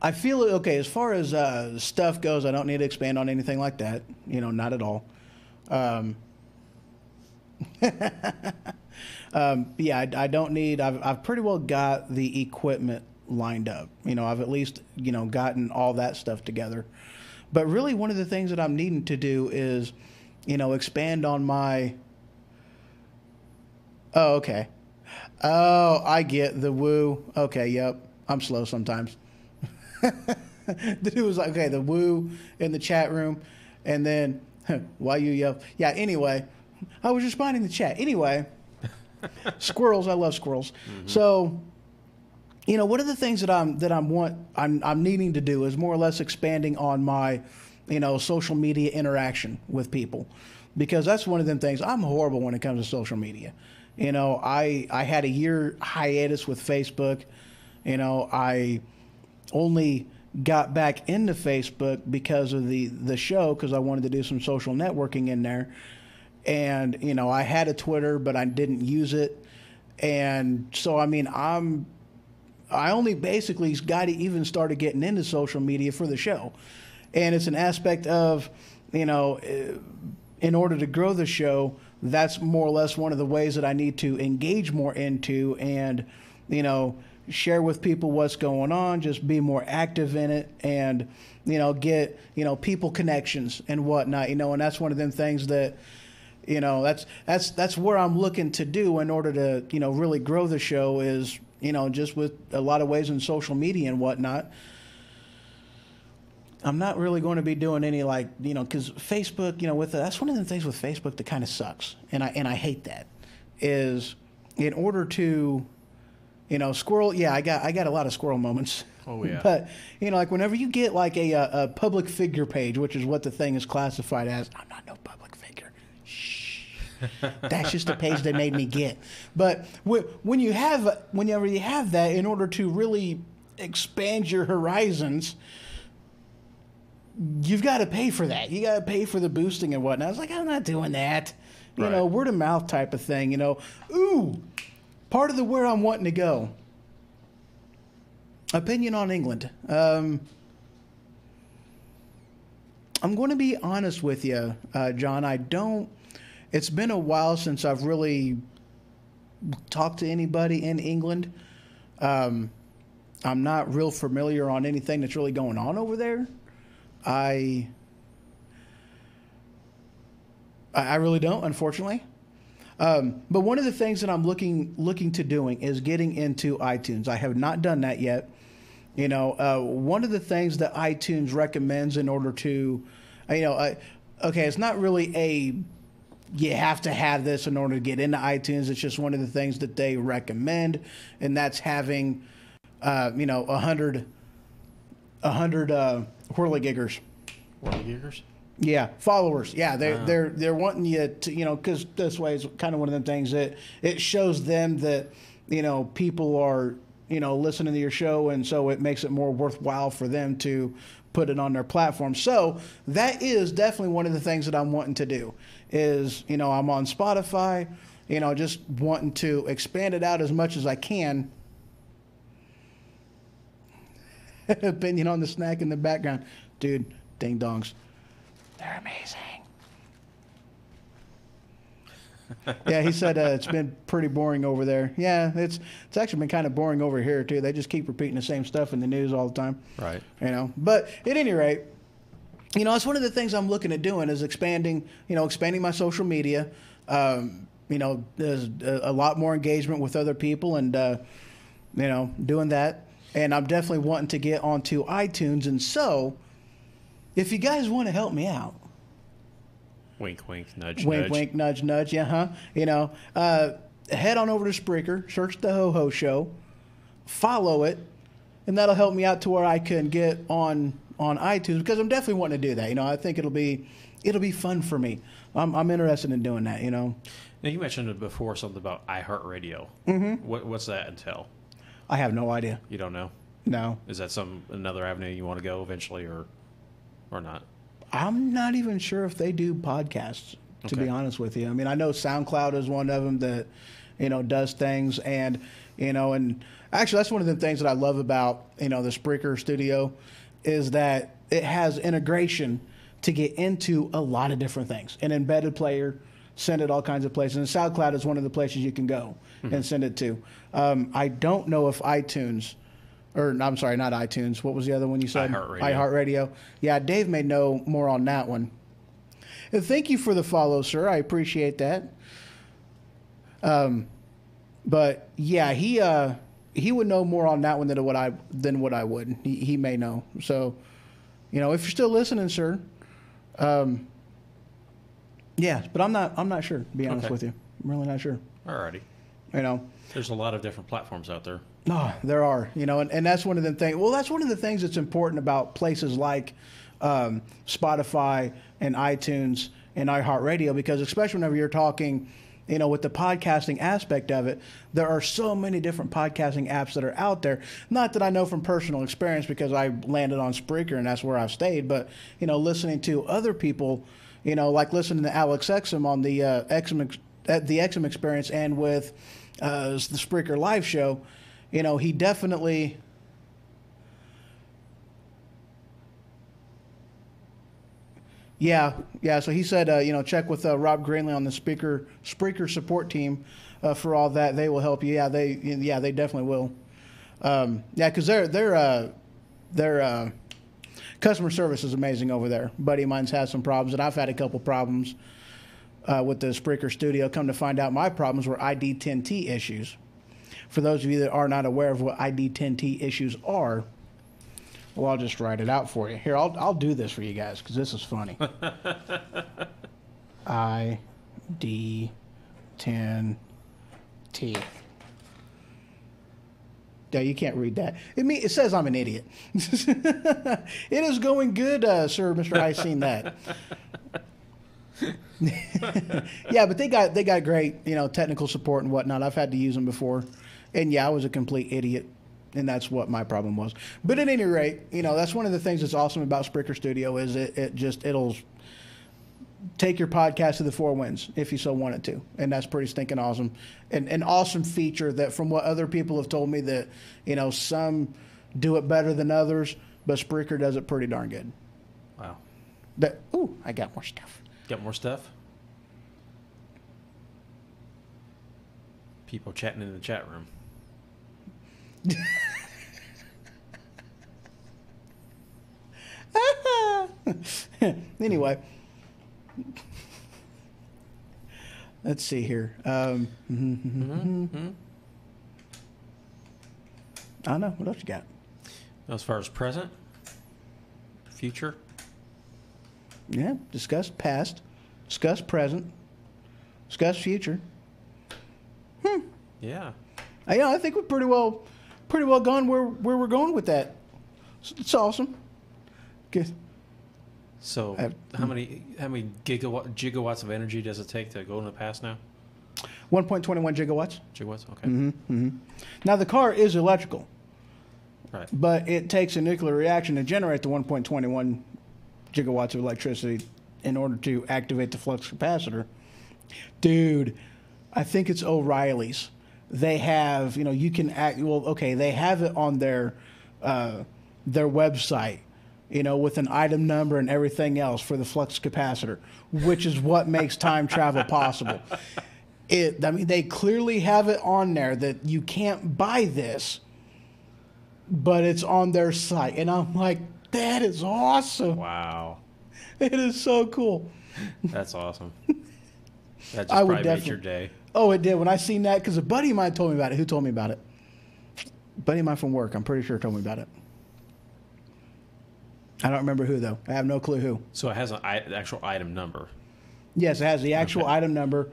I feel, okay, as far as stuff goes, I don't need to expand on anything like that. You know, not at all. Yeah, I don't need, I've pretty well got the equipment lined up. You know, I've at least, you know, gotten all that stuff together. But really one of the things that I'm needing to do is, you know, expand on my, oh, okay. Oh, I get the woo. Okay, yep. I'm slow sometimes. The dude was like, okay, the woo in the chat room. And then, why you yell? Yeah, anyway, I was responding to the chat. Anyway, squirrels, I love squirrels. Mm-hmm. So, you know, one of the things that I'm needing to do is more or less expanding on my, you know, social media interaction with people. Because that's one of them things. I'm horrible when it comes to social media. You know, I had a year hiatus with Facebook. You know, I only got back into Facebook because of the show, because I wanted to do some social networking in there. And, you know, I had a Twitter, but I didn't use it. And so, I mean, I only basically got to even started getting into social media for the show. And it's an aspect of, you know, in order to grow the show, that's more or less one of the ways that I need to engage more into and, you know, share with people what's going on, just be more active in it and, you know, get, you know, people connections and whatnot, you know, and that's one of them things that, you know, that's where I'm looking to do in order to, you know, really grow the show is, you know, just with a lot of ways in social media and whatnot. I'm not really going to be doing any like, you know, because Facebook, you know, that's one of the things with Facebook that kind of sucks. And I hate that is in order to, you know, squirrel. Yeah, I got a lot of squirrel moments.
Oh, yeah.
But, you know, like whenever you get like a public figure page, which is what the thing is classified as, I'm not no public figure. Shh. That's just the page they made me get. But whenever you have that, in order to really expand your horizons, you've got to pay for that. You got to pay for the boosting and whatnot. I was like, I'm not doing that. You know, word of mouth type of thing, you know. Ooh, part of where I'm wanting to go. Opinion on England. I'm going to be honest with you, John. It's been a while since I've really talked to anybody in England. I'm not real familiar on anything that's really going on over there. I really don't, unfortunately. But one of the things that I'm looking to doing is getting into iTunes. I have not done that yet. You know, one of the things that iTunes recommends in order to, you know, okay, it's not really you have to have this in order to get into iTunes. It's just one of the things that they recommend, and that's having, you know, 100 whirligiggers.
Whirligiggers?
Yeah, followers. Yeah, they're wanting you to, you know, because this way is kind of one of them things that it shows them that, you know, people are, you know, listening to your show, and so it makes it more worthwhile for them to put it on their platform. So that is definitely one of the things that I'm wanting to do is, you know, I'm on Spotify, you know, just wanting to expand it out as much as I can. Opinion on the snack in the background. Dude, ding dongs. They're amazing. Yeah, he said it's been pretty boring over there. Yeah, it's actually been kind of boring over here too. They just keep repeating the same stuff in the news all the time. Right. You know, but at any rate, you know, it's one of the things I'm looking at doing is expanding my social media. You know, there's a lot more engagement with other people and, you know, doing that. And I'm definitely wanting to get onto iTunes. And so, if you guys want to help me out.
Wink, wink, nudge,
wink,
nudge.
Wink, nudge, nudge. Yeah, huh? You know, head on over to Spreaker, search the HoHO Show, follow it, and that'll help me out to where I can get on iTunes because I'm definitely wanting to do that. You know, I think it'll be fun for me. I'm interested in doing that, you know.
Now, you mentioned it before, something about iHeartRadio. What's that entail?
I have no idea.
You don't know?
No.
Is that another avenue you want to go eventually, or not?
I'm not even sure if they do podcasts, to be honest with you. I mean, I know SoundCloud is one of them that, does things. And, and actually that's one of the things that I love about, the Spreaker studio is that it has integration to get into a lot of different things. An embedded player, send it all kinds of places. And SoundCloud is one of the places you can go and send it to. I don't know if iTunes, or I'm sorry, not iTunes. What was the other one you said? iHeartRadio. Yeah, Dave may know more on that one. And thank you for the follow, sir. I appreciate that. But yeah, he would know more on that one than what I would. He may know. So, if you're still listening, sir. Yeah, but I'm not sure, to be honest with you. I'm really not sure.
Alrighty. There's a lot of different platforms out there.
No, there are, and that's one of the things. Well, that's one of the things that's important about places like Spotify and iTunes and iHeartRadio, because especially whenever you're talking, with the podcasting aspect of it, there are so many different podcasting apps that are out there. Not that I know from personal experience because I landed on Spreaker and that's where I've stayed, but, listening to other people, like listening to Alex Exum on the Exum Experience and with the Spreaker live show, he definitely... Yeah. So he said, check with Rob Greenley on the Spreaker support team for all that. They will help you. Yeah, they definitely will. Because their customer service is amazing over there. A buddy of mine's had some problems, and I've had a couple problems with the Spreaker studio. Come to find out, my problems were ID10T issues. For those of you that are not aware of what ID10T issues are, well, I'll just write it out for you. Here, I'll do this for you guys because this is funny. ID10T. Yeah, you can't read that. It says I'm an idiot. It is going good, sir, Mr. I seen that. Yeah, but they got great, technical support and whatnot. I've had to use them before, and yeah, I was a complete idiot. And that's what my problem was. But at any rate, that's one of the things that's awesome about Spreaker Studio is it'll take your podcast to the four winds if you so wanted to. And that's pretty stinking awesome. And an awesome feature that from what other people have told me that, some do it better than others, but Spreaker does it pretty darn good.
Wow.
I got more stuff.
Got more stuff? People chatting in the chat room.
Anyway, let's see here. I don't know. What else you got?
As far as present, future?
Yeah, discuss past, discuss present, discuss future.
Yeah.
I think we're pretty well gone where we're going with that. It's awesome. Good.
So how many gigawatts of energy does it take to go in the past now?
1.21 gigawatts.
Gigawatts, okay.
Now the car is electrical,
right?
But it takes a nuclear reaction to generate the 1.21 gigawatts of electricity in order to activate the flux capacitor. Dude, I think it's O'Reilly's. They have, you can they have it on their website, with an item number and everything else for the flux capacitor, which is what makes time travel possible. They clearly have it on there that you can't buy this, but it's on their site. And I'm like, that is awesome.
Wow.
It is so cool.
That's awesome. That just probably made your day.
Oh, it did. When I seen that, because a buddy of mine told me about it. Who told me about it? A buddy of mine from work. I'm pretty sure told me about it. I don't remember who, though. I have no clue who.
So it has an actual item number.
Yes, it has the actual item number,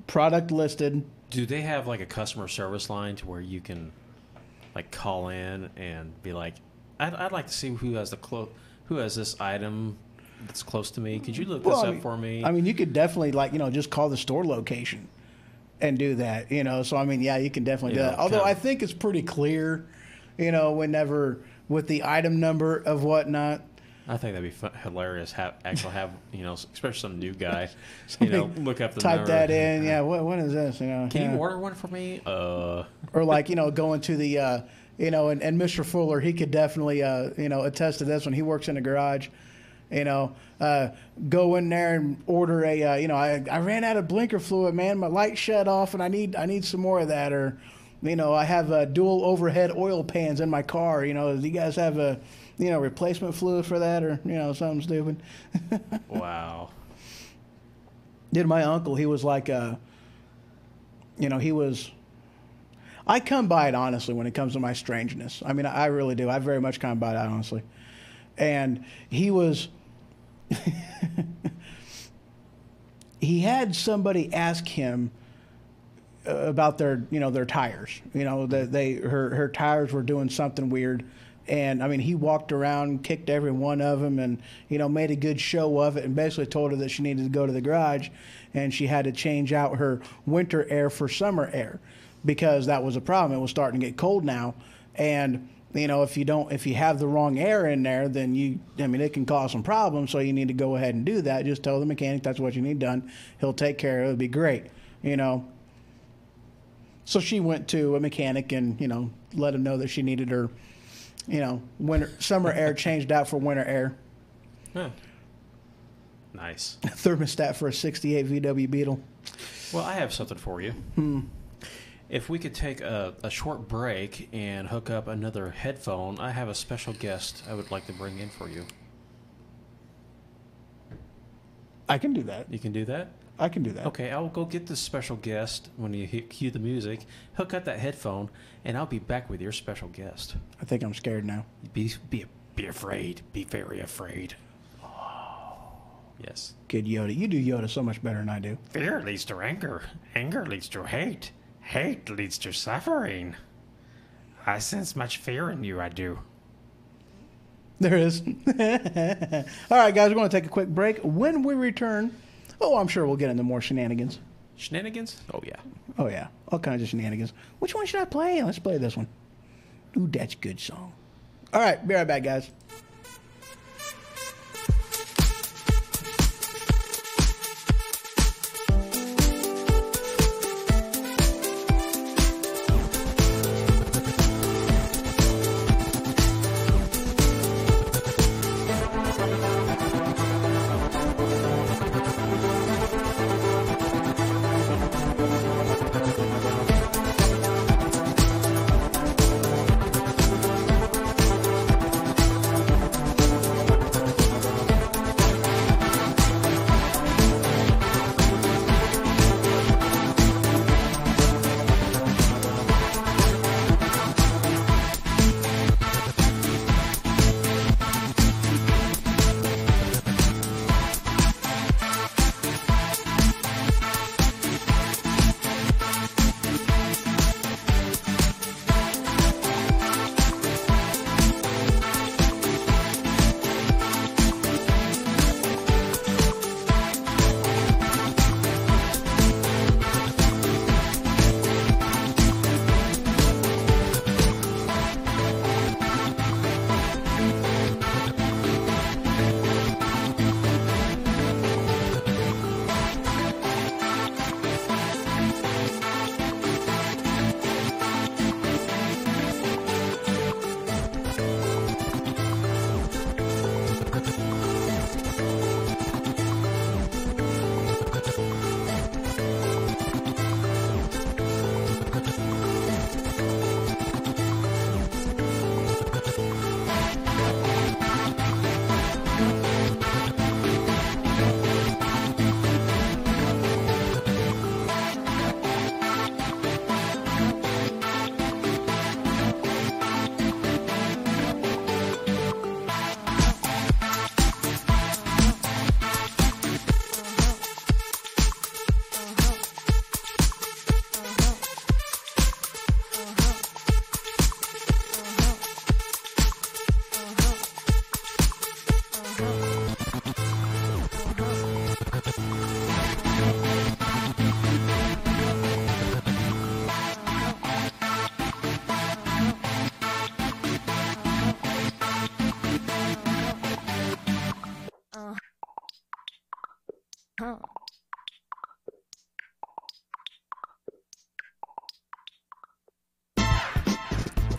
product listed.
Do they have like a customer service line to where you can like call in and be like, I'd like to see who has who has this item that's close to me. Could you look this up for me?
I mean, you could definitely just call the store location and do that, you know. So I mean, yeah, you can definitely do
Yeah,
that. Although
kind
I
of.
think it's pretty clear, you know, whenever with the item number of whatnot.
I think that'd be hilarious. Actually have you know, especially some new guy, you know, look up the
Type
number.
that in. Yeah, what is this? You know,
Can
yeah.
you order one for me?
Or like, you know, going to the you know, and Mr. Fuller, he could definitely you know, attest to this when he works in a garage. You know, go in there and order a you know, I ran out of blinker fluid, man. My light shut off, and I need some more of that. Or, you know, I have dual overhead oil pans in my car. You know, do you guys have a, you know, replacement fluid for that, or, you know, something stupid?
Wow.
Did my uncle? He was like, you know, he was. I come by it honestly when it comes to my strangeness. I mean, I really do. I very much come by it honestly. And he was. He had somebody ask him about their, you know, their tires. You know, that her tires were doing something weird. And I mean, he walked around, kicked every one of them, and, you know, made a good show of it, and basically told her that she needed to go to the garage, and she had to change out her winter air for summer air, because that was a problem. It was starting to get cold now, and, you know, if you have the wrong air in there, then it can cause some problems. So you need to go ahead and do that. Just tell the mechanic that's what you need done. He'll take care of it. It'll be great, you know. So she went to a mechanic and, you know, let him know that she needed her, you know, summer air changed out for winter air.
Huh. Nice.
Thermostat for a 68 VW Beetle.
Well, I have something for you. If we could take a short break and hook up another headphone, I have a special guest I would like to bring in for you.
I can do that.
You can do that?
I can do that.
Okay, I'll go get this special guest when you cue the music, hook up that headphone, and I'll be back with your special guest.
I think I'm scared now.
Be afraid. Be very afraid. Yes.
Good Yoda. You do Yoda so much better than I do.
Fear leads to anger. Anger leads to hate. Hate leads to suffering. I sense much fear in you, I do.
There is. All right, guys, we're going to take a quick break. When we return, I'm sure we'll get into more shenanigans.
Shenanigans? Oh, yeah.
Oh, yeah. All kinds of shenanigans. Which one should I play? Let's play this one. Ooh, that's a good song. All right, be right back, guys.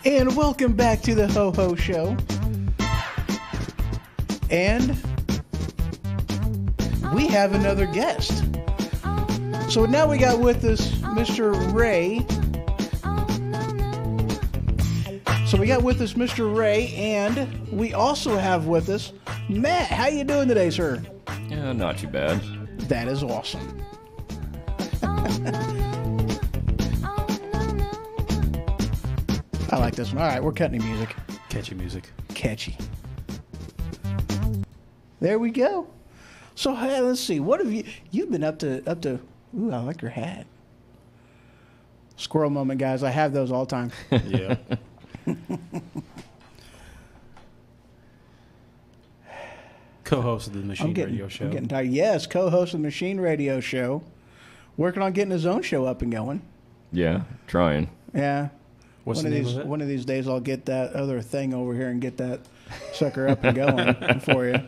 And welcome back to the HoHO Show. And we have another guest. So now we got with us Mr. Ray. And we also have with us Matt. How you doing today, sir?
Yeah, not too bad.
That is awesome. I like this one. All right, we're cutting the music.
Catchy music.
Catchy. There we go. So hey, let's see. What have you've been up to? Ooh, I like your hat. Squirrel moment, guys. I have those all the time.
Yeah. Co-host of the Machine Radio Show.
I'm getting tired. Yes, co-host of the Machine Radio Show. Working on getting his own show up and going.
Yeah, trying.
Yeah.
What's the name of it?
One of these days, I'll get that other thing over here and get that sucker up and going for you.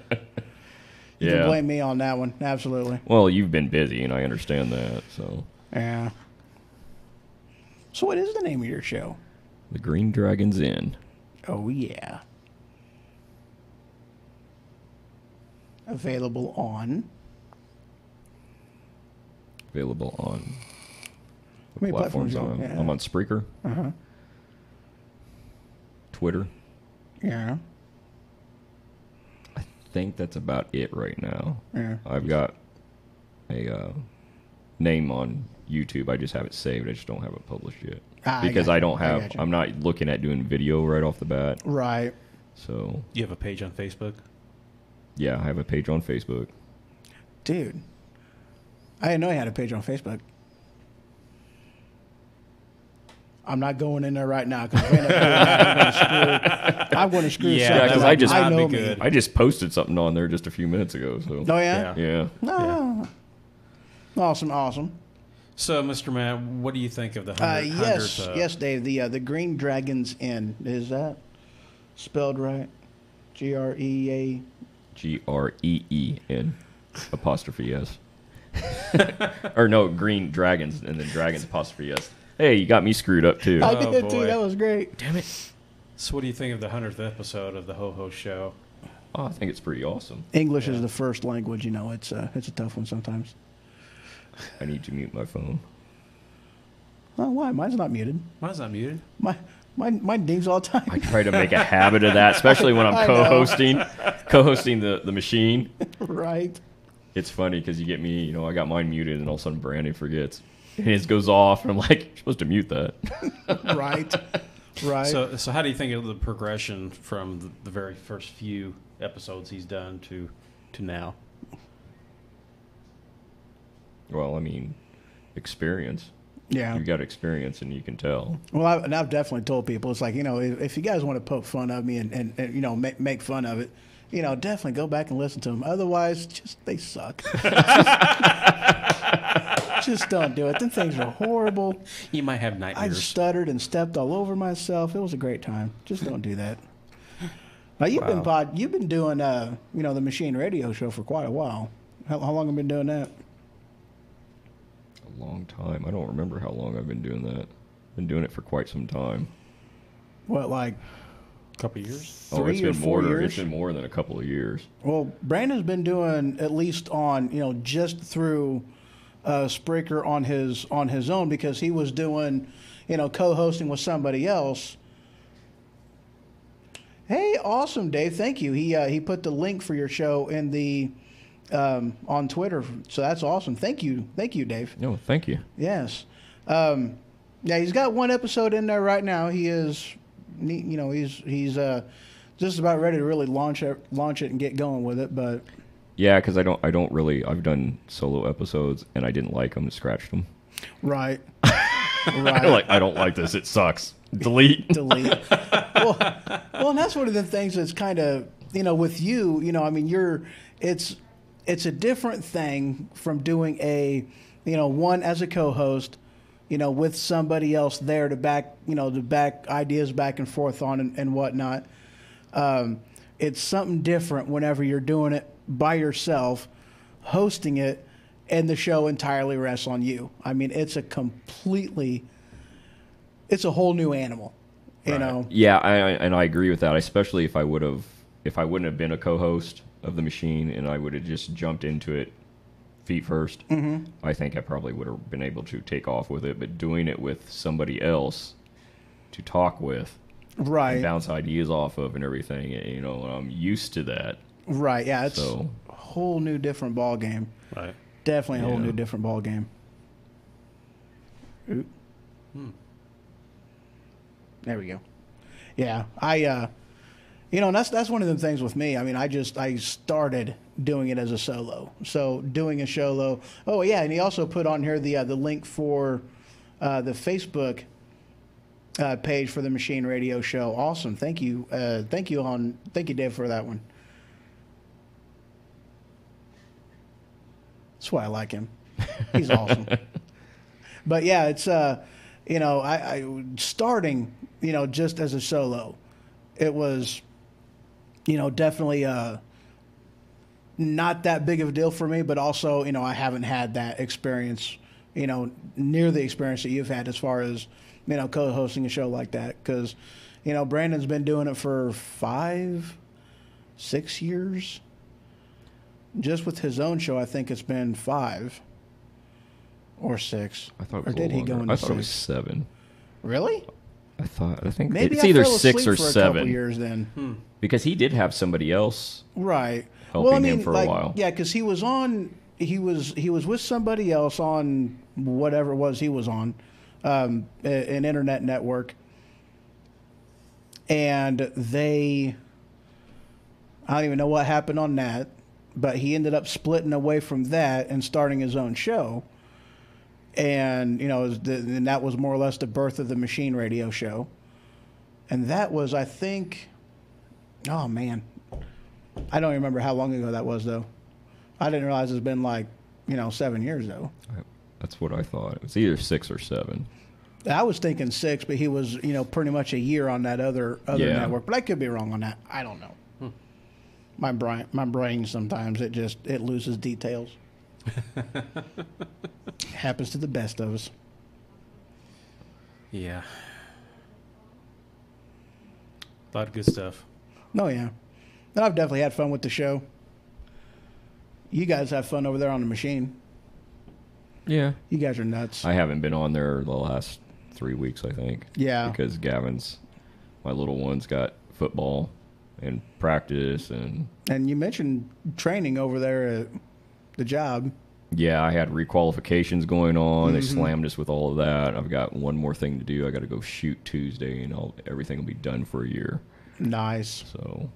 You can blame me on that one. Absolutely.
Well, you've been busy, and I understand that. So.
Yeah. So what is the name of your show?
The Green Dragon's Inn.
Oh, yeah. Available on?
Available on
How many platforms
I'm on.
Yeah.
I'm on Spreaker.
Uh-huh.
Twitter.
Yeah.
I think that's about it right now.
Yeah.
I've got a name on YouTube. I just have it saved. I just don't have it published yet. Because I don't have... I'm not looking at doing video right off the bat.
Right.
So...
You have a page on Facebook?
Yeah, I have a page on Facebook.
Dude. I didn't know you had a page on Facebook. I'm not going in there right now because I'm going to screw
Yeah,
something
because
up. I know me.
I just posted something on there just a few minutes ago. So.
Oh, yeah?
Yeah.
No. Yeah. Awesome.
So, Mr. Matt, what do you think of the 100th?
Yes, Dave. The Green Dragon's Inn. Is that spelled right? G-R-E-A...
Green apostrophe S. Or no, Green Dragons and then Dragons apostrophe S. Hey, you got me screwed up too.
I did
boy.
too. That was great.
Damn it.
So what do you think of the 100th episode of the HoHO Show?
Oh, I think it's pretty awesome.
English is the first language. You know, it's a tough one sometimes.
I need to mute my phone.
Oh, why? Mine's not muted.
Mine's not muted.
Mine dings all the time.
I try to make a habit of that, especially when I'm co-hosting the machine.
Right.
It's funny because you get me, I got mine muted, and all of a sudden Brandon forgets. And it goes off, and I'm like, you're supposed to mute that.
Right.
So how do you think of the progression from the very first few episodes he's done to now?
Well, I mean, experience.
Yeah.
You got experience, and you can tell.
Well, I've definitely told people, it's like, if you guys want to poke fun of me and make fun of it, definitely go back and listen to them. Otherwise, they suck. Just don't do it. Them things are horrible.
You might have
I
nightmares.
stuttered and stepped all over myself. It was a great time. Just don't do that. Now you've been doing the Machine Radio Show for quite a while. How long have you been doing that?
A long time. I don't remember how long I've been doing that. Been doing it for quite some time.
What, like
a couple of years?
Oh, it's been
4 years?
It's been more than a couple of years.
Well, Brandon's been doing at least on just through Spreaker on his own, because he was doing co-hosting with somebody else. Hey, awesome, Dave. Thank you. He put the link for your show in the on Twitter, so that's awesome. Thank you, Dave.
No, thank you.
Yes. Yeah, he's got one episode in there right now. He is, he's just about ready to really launch it and get going with it. But
yeah, because I don't really. I've done solo episodes and I didn't like them and scratched them.
Right.
I don't like this. It sucks. Delete.
Well, and that's one of the things that's kind of with you. I mean, it's a different thing from doing a one as a co-host, with somebody else there to back ideas back and forth on and whatnot. It's something different whenever you're doing it by yourself, hosting it, and the show entirely rests on you. I mean, it's a whole new animal, you know?
Yeah, I agree with that, especially if I wouldn't have been a co-host of the machine and I would have just jumped into it feet first. Mm-hmm. I think I probably would have been able to take off with it, but doing it with somebody else to talk with,
right,
and bounce ideas off of and everything, you know, I'm used to that.
Right, yeah, it's a whole new different ball game.
Right.
Definitely a whole new different ball game. Ooh. There we go. Yeah, you know, and that's one of the things with me. I mean, I started doing it as a solo. So doing a solo. Oh yeah, and he also put on here the link for the Facebook page for the Machine Radio Show. Awesome, thank you, thank you, Dave, for that one. That's why I like him. He's awesome. But yeah, it's you know, I starting, you know, just as a solo, it was, you know, definitely not that big of a deal for me, but also, you know, I haven't had that experience, you know, near the experience that you've had as far as, you know, co-hosting a show like that. Because, you know, Brandon's been doing it for 5-6 years. Just with his own show, I think it's been 5 or 6.
I thought it was
or did he go into
I thought
6?
it was 7.
Really?
I think
Maybe
it's
I
either
fell
6 or
asleep for
7.
a couple years then.
Because he did have somebody else,
Right.
helping him for a while.
Yeah, because he was with somebody else on whatever it was he was on, an internet network, and I don't even know what happened on that, but he ended up splitting away from that and starting his own show. And, you know, and that was more or less the birth of the Machine Radio Show. And that was, I think, oh, man. I don't remember how long ago that was, though. I didn't realize it's been like, you know, 7 years, though.
That's what I thought. It was either 6 or 7.
I was thinking 6, but he was, you know, pretty much a year on that other network. But I could be wrong on that. I don't know. My brain sometimes, it loses details. Happens to the best of us.
Yeah. A lot of good stuff.
Oh, yeah. And I've definitely had fun with the show. You guys have fun over there on the machine.
Yeah.
You guys are nuts.
I haven't been on there the last 3 weeks, I think.
Yeah.
Because my little one's got football and practice. And
you mentioned training over there at the job.
Yeah, I had requalifications going on. They slammed us with all of that. I've got one more thing to do. I got to go shoot Tuesday, and everything will be done for a year.
Nice.
So,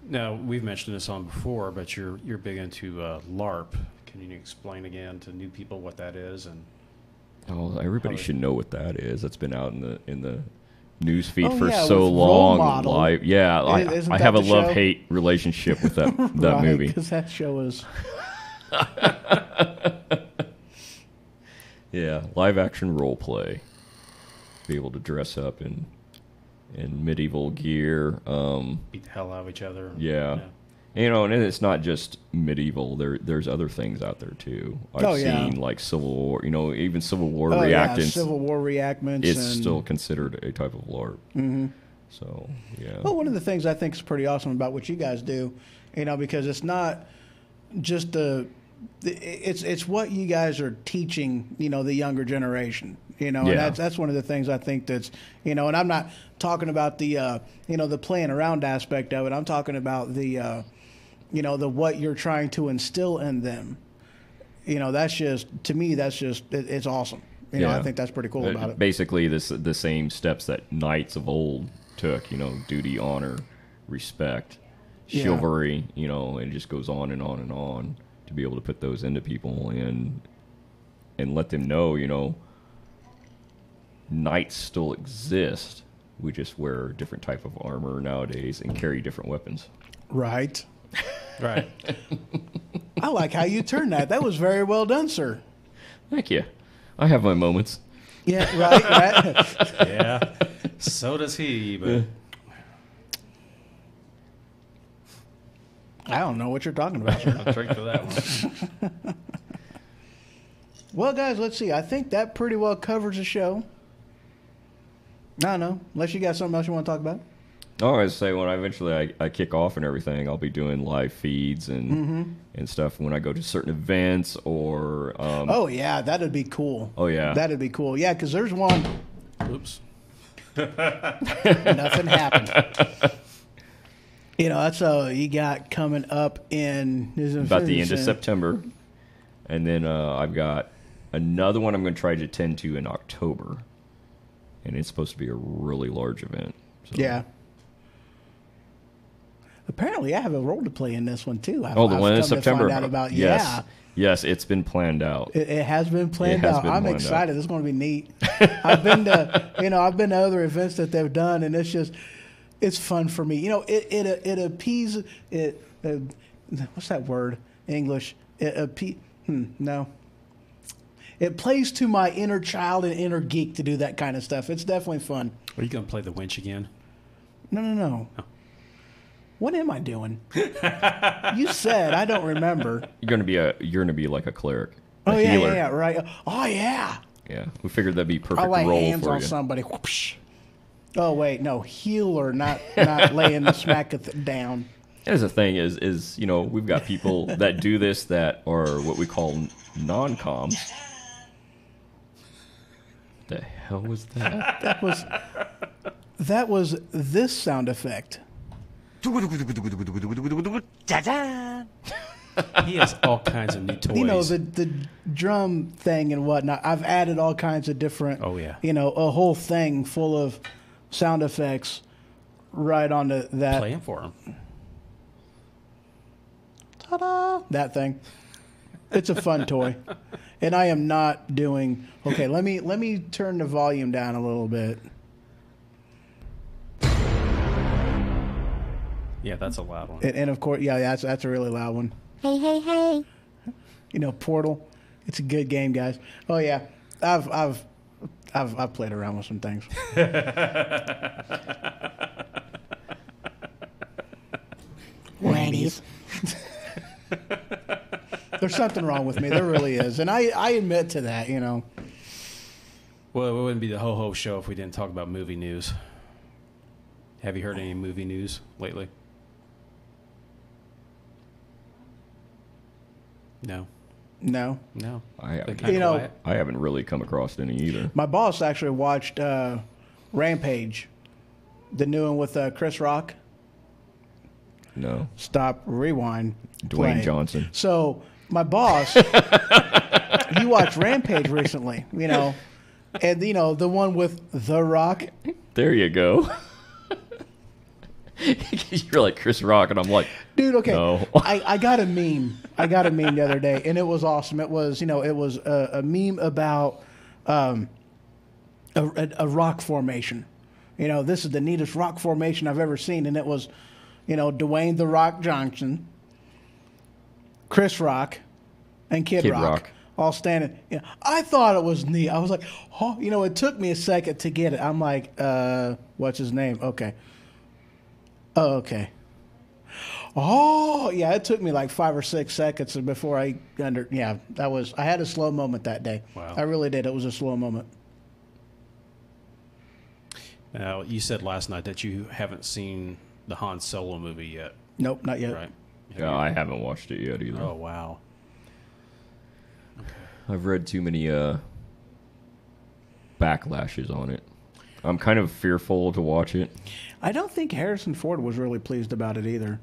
now we've mentioned this on before, but you're big into LARP. Can you explain again to new people what that is? And
everybody should know what that is. That's been out in the news feed for
yeah,
so
with
long.
Role Model.
Live, yeah. I have a love-hate relationship with that
right,
movie.
Because that show is.
Yeah, live action role play. Be able to dress up in medieval gear.
Beat the hell out of each other.
Yeah. You know, and it's not just medieval. There's other things out there too. I've seen like Civil War. You know, even Civil War reactants.
Yeah, Civil War reactments.
It's still considered a type of LARP. Mm-hmm. So yeah.
Well, one of the things I think is pretty awesome about what you guys do, you know, because it's not just it's what you guys are teaching, you know, the younger generation, you know, and that's one of the things I think that's, you know, and I'm not talking about the, you know, the playing around aspect of it. I'm talking about the, you know, the what you're trying to instill in them. You know, that's just, to me, it's awesome. You know, I think that's pretty cool about it.
Basically, the same steps that knights of old took, you know, duty, honor, respect, chivalry, you know, and it just goes on and on and on, to be able to put those into people and let them know, you know, knights still exist. We just wear a different type of armor nowadays and carry different weapons.
Right.
Right.
I like how you turned that. That was very well done, sir.
Thank you. I have my moments.
Yeah, right.
Yeah. So does he, but...
I don't know what you're talking about, sir.
I'll drink to that one.
Well, guys, let's see. I think that pretty well covers the show. I don't know. Unless you got something else you want to talk about.
Oh, I was say when I kick off and everything, I'll be doing live feeds and stuff when I go to certain events or.
Oh yeah, that'd be cool.
Oh yeah,
that'd be cool. Yeah, because there's one.
Oops.
Nothing happened. You know, that's you got coming up in
about the end of September, and then I've got another one I'm going to try to attend to in October, and it's supposed to be a really large event. So.
Yeah. Apparently, I have a role to play in this one too.
The one in September.
About,
yes.
Yeah.
Yes, it's been planned out.
It has been planned out. I'm excited. It's going to be neat. I've been to other events that they've done, and it's fun for me. You know, it appeases it. What's that word? English. No. It plays to my inner child and inner geek to do that kind of stuff. It's definitely fun.
Are you going to play the winch again?
No. Oh. What am I doing? You said I don't remember.
You're gonna be like a cleric.
Healer. Yeah, right. Oh yeah.
Yeah, we figured that'd be perfect
I'll lay
role
hands
for
on
you.
somebody. Whoosh. Oh wait, no, healer, not laying the smack down.
Here's the thing: is we've got people that do this that are what we call non-coms. The hell was that?
That was this sound effect.
He has all kinds of new toys.
You know, the drum thing and whatnot. I've added all kinds of different.
Oh yeah.
You know, a whole thing full of sound effects right onto that.
Playing for him.
Ta-da! That thing. It's a fun toy, and I am not doing. Okay, let me turn the volume down a little bit.
Yeah, that's a loud one.
And of course, yeah, that's a really loud one.
Hey.
You know, Portal. It's a good game, guys. Oh yeah, I've played around with some things.
Ladies.
There's something wrong with me. There really is, and I admit to that. You know.
Well, it wouldn't be the HoHO show if we didn't talk about movie news. Have you heard any movie news lately? No.
I haven't.
Kinda quiet.
I haven't really come across any either.
My boss actually watched Rampage, the new one with Chris Rock.
No.
Stop, rewind.
Dwayne
play.
Johnson.
So my boss, he watched Rampage recently, you know, and you know the one with The Rock.
There you go. You're like Chris Rock, and I'm like,
dude. Okay,
no.
I got a meme. I got a meme the other day, and it was awesome. It was a meme about a rock formation. You know, this is the neatest rock formation I've ever seen, and it was, you know, Dwayne The Rock Johnson, Chris Rock, and Kid Rock all standing. You know, I thought it was neat. I was like, oh, you know, it took me a second to get it. I'm like, what's his name? Okay. Oh, okay. Oh, yeah, it took me like 5 or 6 seconds before I I had a slow moment that day.
Wow.
I really did. It was a slow moment.
Now, you said last night that you haven't seen the Han Solo movie yet.
Nope, not yet.
Right?
Yeah, I haven't watched it yet either.
Oh, wow.
I've read too many backlashes on it. I'm kind of fearful to watch it.
I don't think Harrison Ford was really pleased about it either.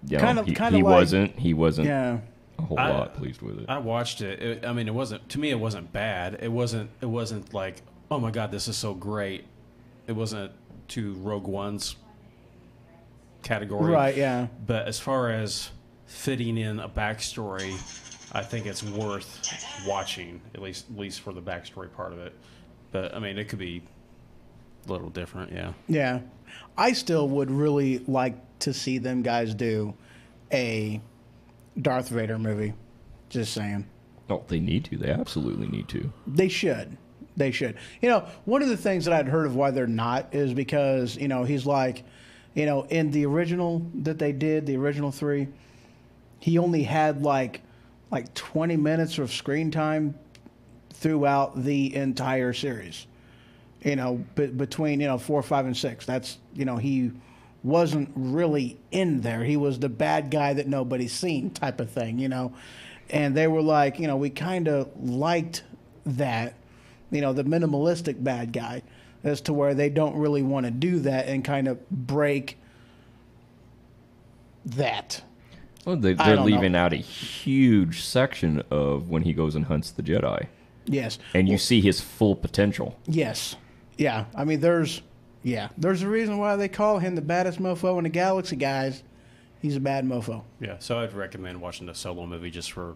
Yeah,
Kind of
he
like-
wasn't. He wasn't
Yeah.
a whole lot pleased with it.
I watched it. I mean, it wasn't, to me, it wasn't bad. It wasn't like, oh my God, this is so great. It wasn't to Rogue One's category.
Right, yeah.
But as far as fitting in a backstory, I think it's worth watching, at least for the backstory part of it. But, I mean, it could be a little different, yeah.
Yeah. I still would really like to see them guys do a Darth Vader movie. Just saying.
Oh, they need to. They absolutely need to.
They should. They should. You know, one of the things that I'd heard of why they're not is because, you know, he's like, You know, in the original that they did, the original 3, he only had like 20 minutes of screen time throughout the entire series. You know, between 4, 5, and 6. That's, he wasn't really in there. He was the bad guy that nobody's seen type of thing. And they were like, we kind of liked that, the minimalistic bad guy, as to where they don't really want to do that and kind of break that.
Well, they're leaving out a huge section of when he goes and hunts the Jedi.
Yes.
And you see his full potential.
Yes. Yeah. I mean, there's a reason why they call him the baddest mofo in the galaxy, guys. He's a bad mofo.
Yeah, so I'd recommend watching the Solo movie just for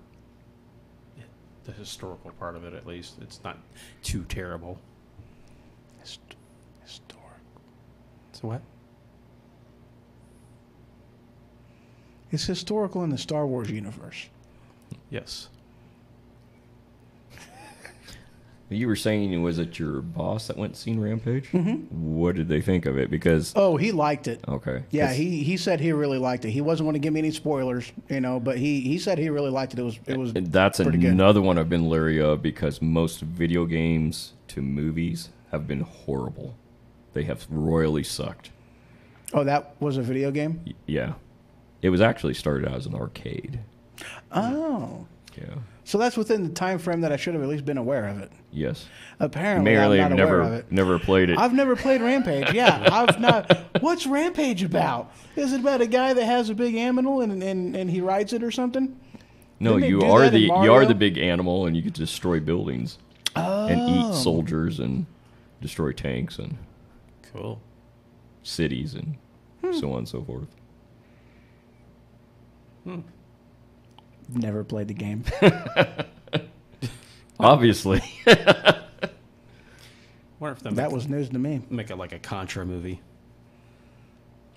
the historical part of it, at least. It's not too terrible.
Historic.
So what?
It's historical in the Star Wars universe.
Yes.
You were saying, was it your boss that went and seen Rampage? Mm-hmm. What did they think of it? Because
he liked it.
Okay.
Yeah, he said he really liked it. He wasn't going to give me any spoilers, but he said he really liked it. It was
that's
pretty
another one I've been leery of, because most video games to movies have been horrible. They have royally sucked.
Oh, that was a video game?
Yeah. It was actually started out as an arcade.
Oh.
Yeah.
So that's within the time frame that I should have at least been aware of it.
Yes.
Apparently, I'm not aware of it.
Never played it.
I've never played Rampage. Yeah, I've not. What's Rampage about? Is it about a guy that has a big animal and he rides it or something?
No, you are the big animal, and you can destroy buildings and eat soldiers and destroy tanks and
cool
cities and so on and so forth.
Never played the game.
Obviously.
Wonder if
that was news to me.
Make it like a Contra movie.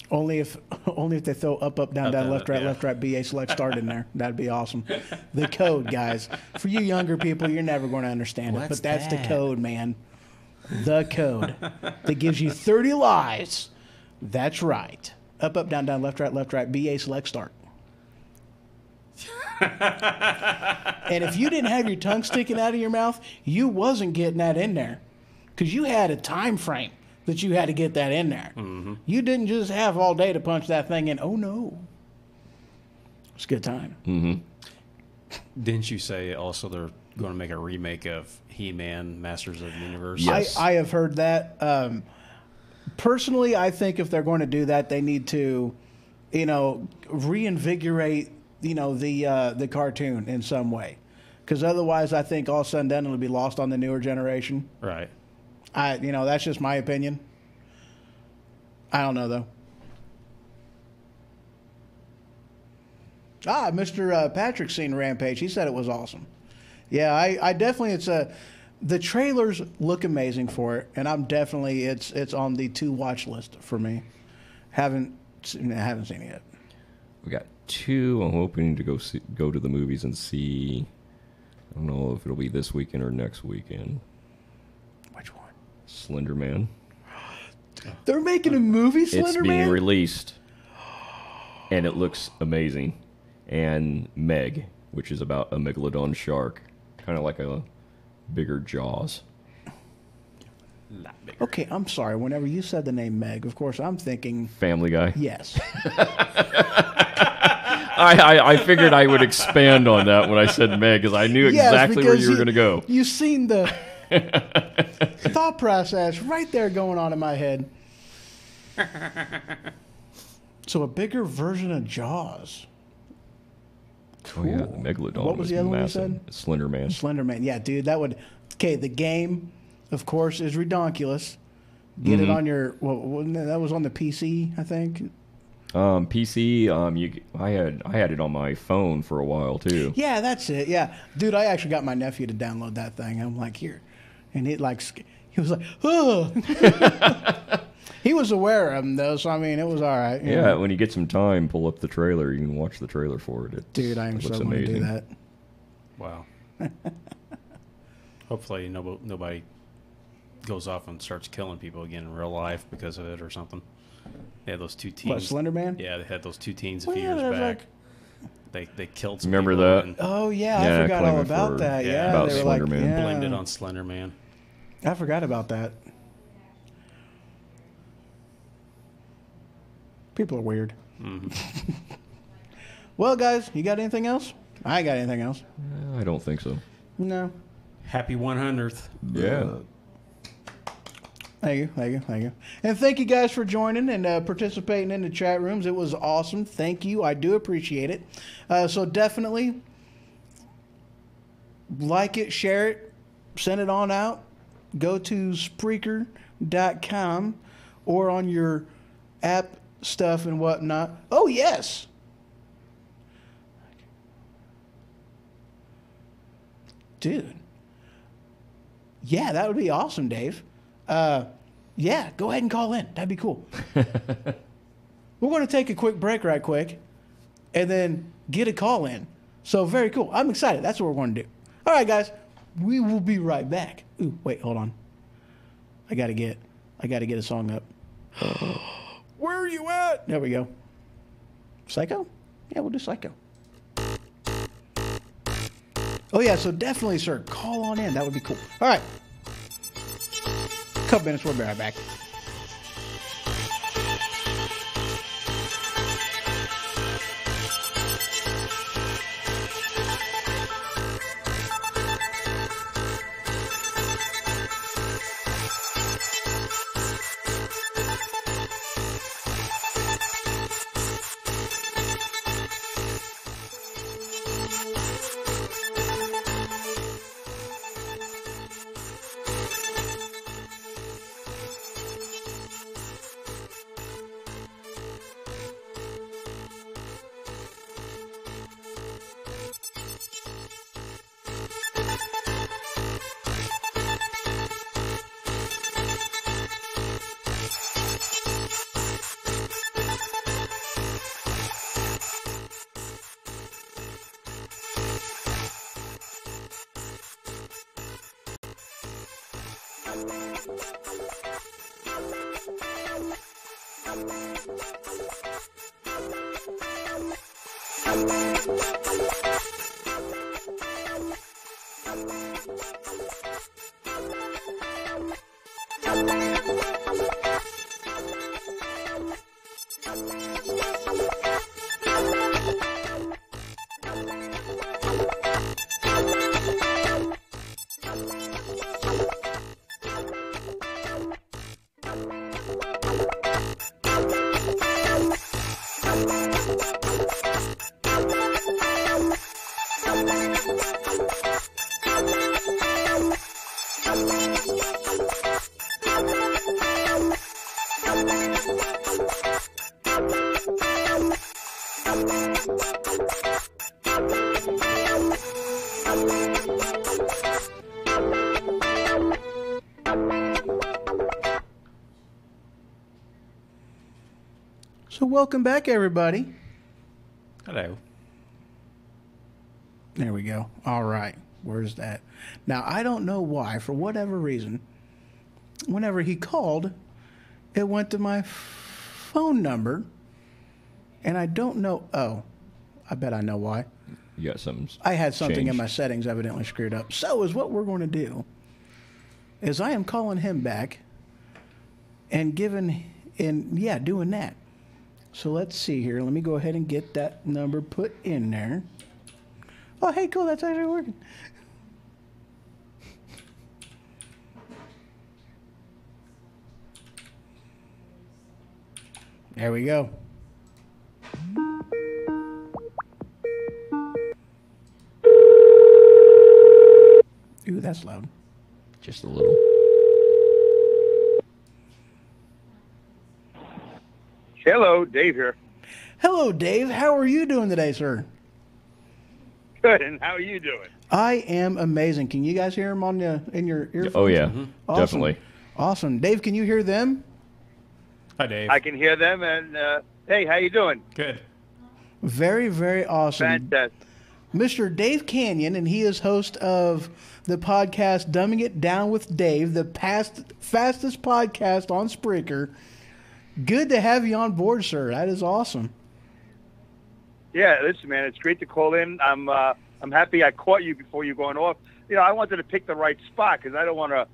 Only if they throw up, down, down, left, right, BA, select, start in there. That'd be awesome. The code, guys. For you younger people, you're never going to understand it. But that's the code, man. The code that gives you 30 lives. That's right. Up, down, left, right, BA, select, start. And if you didn't have your tongue sticking out of your mouth, you wasn't getting that in there, because you had a time frame that you had to get that in there. Mm-hmm. You didn't just have all day to punch that thing in. Oh no, it's a good time.
Mm-hmm.
Didn't you say also they're going to make a remake of He-Man, Masters of the Universe?
Yes. I have heard that. Personally, I think if they're going to do that, they need to, reinvigorate the cartoon in some way, because otherwise I think all of a sudden then it'll be lost on the newer generation.
Right.
That's just my opinion. I don't know though. Mr. Patrick's seen Rampage. He said it was awesome. Yeah, I definitely, the trailers look amazing for it, and I'm definitely, it's on the to watch list for me. Haven't seen it yet.
We got 2. I'm hoping to go to the movies and see. I don't know if it'll be this weekend or next weekend.
Which one?
Slender Man.
They're making a movie, Slender
It's being
Man?
released, and it looks amazing. And Meg, which is about a megalodon shark, kind of like a bigger Jaws.
Okay, I'm sorry. Whenever you said the name Meg, of course, I'm thinking
Family Guy.
Yes.
I figured I would expand on that when I said Meg, because I knew exactly where you were going to go.
You've seen the thought process right there going on in my head. So a bigger version of Jaws. Cool.
Oh yeah, the megalodon.
What was the other one you said?
Slender Man.
Slender Man. Yeah, dude, that would. Okay, the game, of course, is redonkulous. Get it on your. Well, that was on the PC, I think.
PC. I had it on my phone for a while too.
Yeah, that's it. Yeah, dude, I actually got my nephew to download that thing. I'm like, here, and he was like, oh. He was aware of them though, so I mean, it was all right.
Yeah, when you get some time, pull up the trailer. You can watch the trailer for it.
Dude, I am so going to do that.
Wow. Hopefully, nobody goes off and starts killing people again in real life because of it or something. They had those two teens.
What, Slender Man?
Yeah, they had those two teens a
Well,
few
yeah,
years
that was
back. They killed some
Remember
people
that?
and
Oh yeah, I
Yeah,
forgot all
claiming
about
for-
that.
yeah,
Yeah,
about
they were
Slender
like,
Man.
yeah.
blamed it on Slender Man.
I forgot about that. People are weird. Well, guys, you got anything else? I ain't got anything else.
I don't think so.
No.
Happy 100th.
Yeah.
Thank you. And thank you guys for joining and participating in the chat rooms. It was awesome. Thank you. I do appreciate it. So definitely like it, share it, send it on out. Go to Spreaker.com or on your app stuff and whatnot. Oh, yes. Dude. Yeah, that would be awesome, Dave. Yeah, go ahead and call in. That'd be cool. We're going to take a quick break right quick and then get a call in. So very cool. I'm excited. That's what we're going to do. All right, guys. We will be right back. Ooh, wait, hold on. I got to get a song up. Where are you at? There we go. Psycho? Yeah, we'll do Psycho. Oh, yeah, so definitely, sir, call on in. That would be cool. All right. Couple minutes, we'll be right back. So welcome back, everybody.
Hello.
There we go. All right. Where's that? Now, I don't know why, for whatever reason, whenever he called, it went to my phone number, and I don't know. Oh, I bet I know why.
You got something.
I had something in
changed.
my settings evidently screwed up. So is what we're going to do is I am calling him back and doing that. So let's see here. Let me go ahead and get that number put in there. Oh, hey, cool. That's actually working. There we go. Ooh, that's loud.
Just a little.
Hello, Dave here.
Hello, Dave. How are you doing today, sir?
Good, and how are you doing?
I am amazing. Can you guys hear him in your earphones?
Oh yeah,
Awesome.
definitely.
Awesome. Dave, can you hear them?
Hi, Dave.
I can hear them, and hey, how you doing?
Good.
Very, very awesome.
Fantastic.
Mr. Dave Canyon, and he is host of the podcast Dumbing It Down with Dave, the fastest podcast on Spreaker. Good to have you on board, sir. That is awesome.
Yeah, listen, man, it's great to call in. I'm happy I caught you before you going off. I wanted to pick the right spot because I don't want to,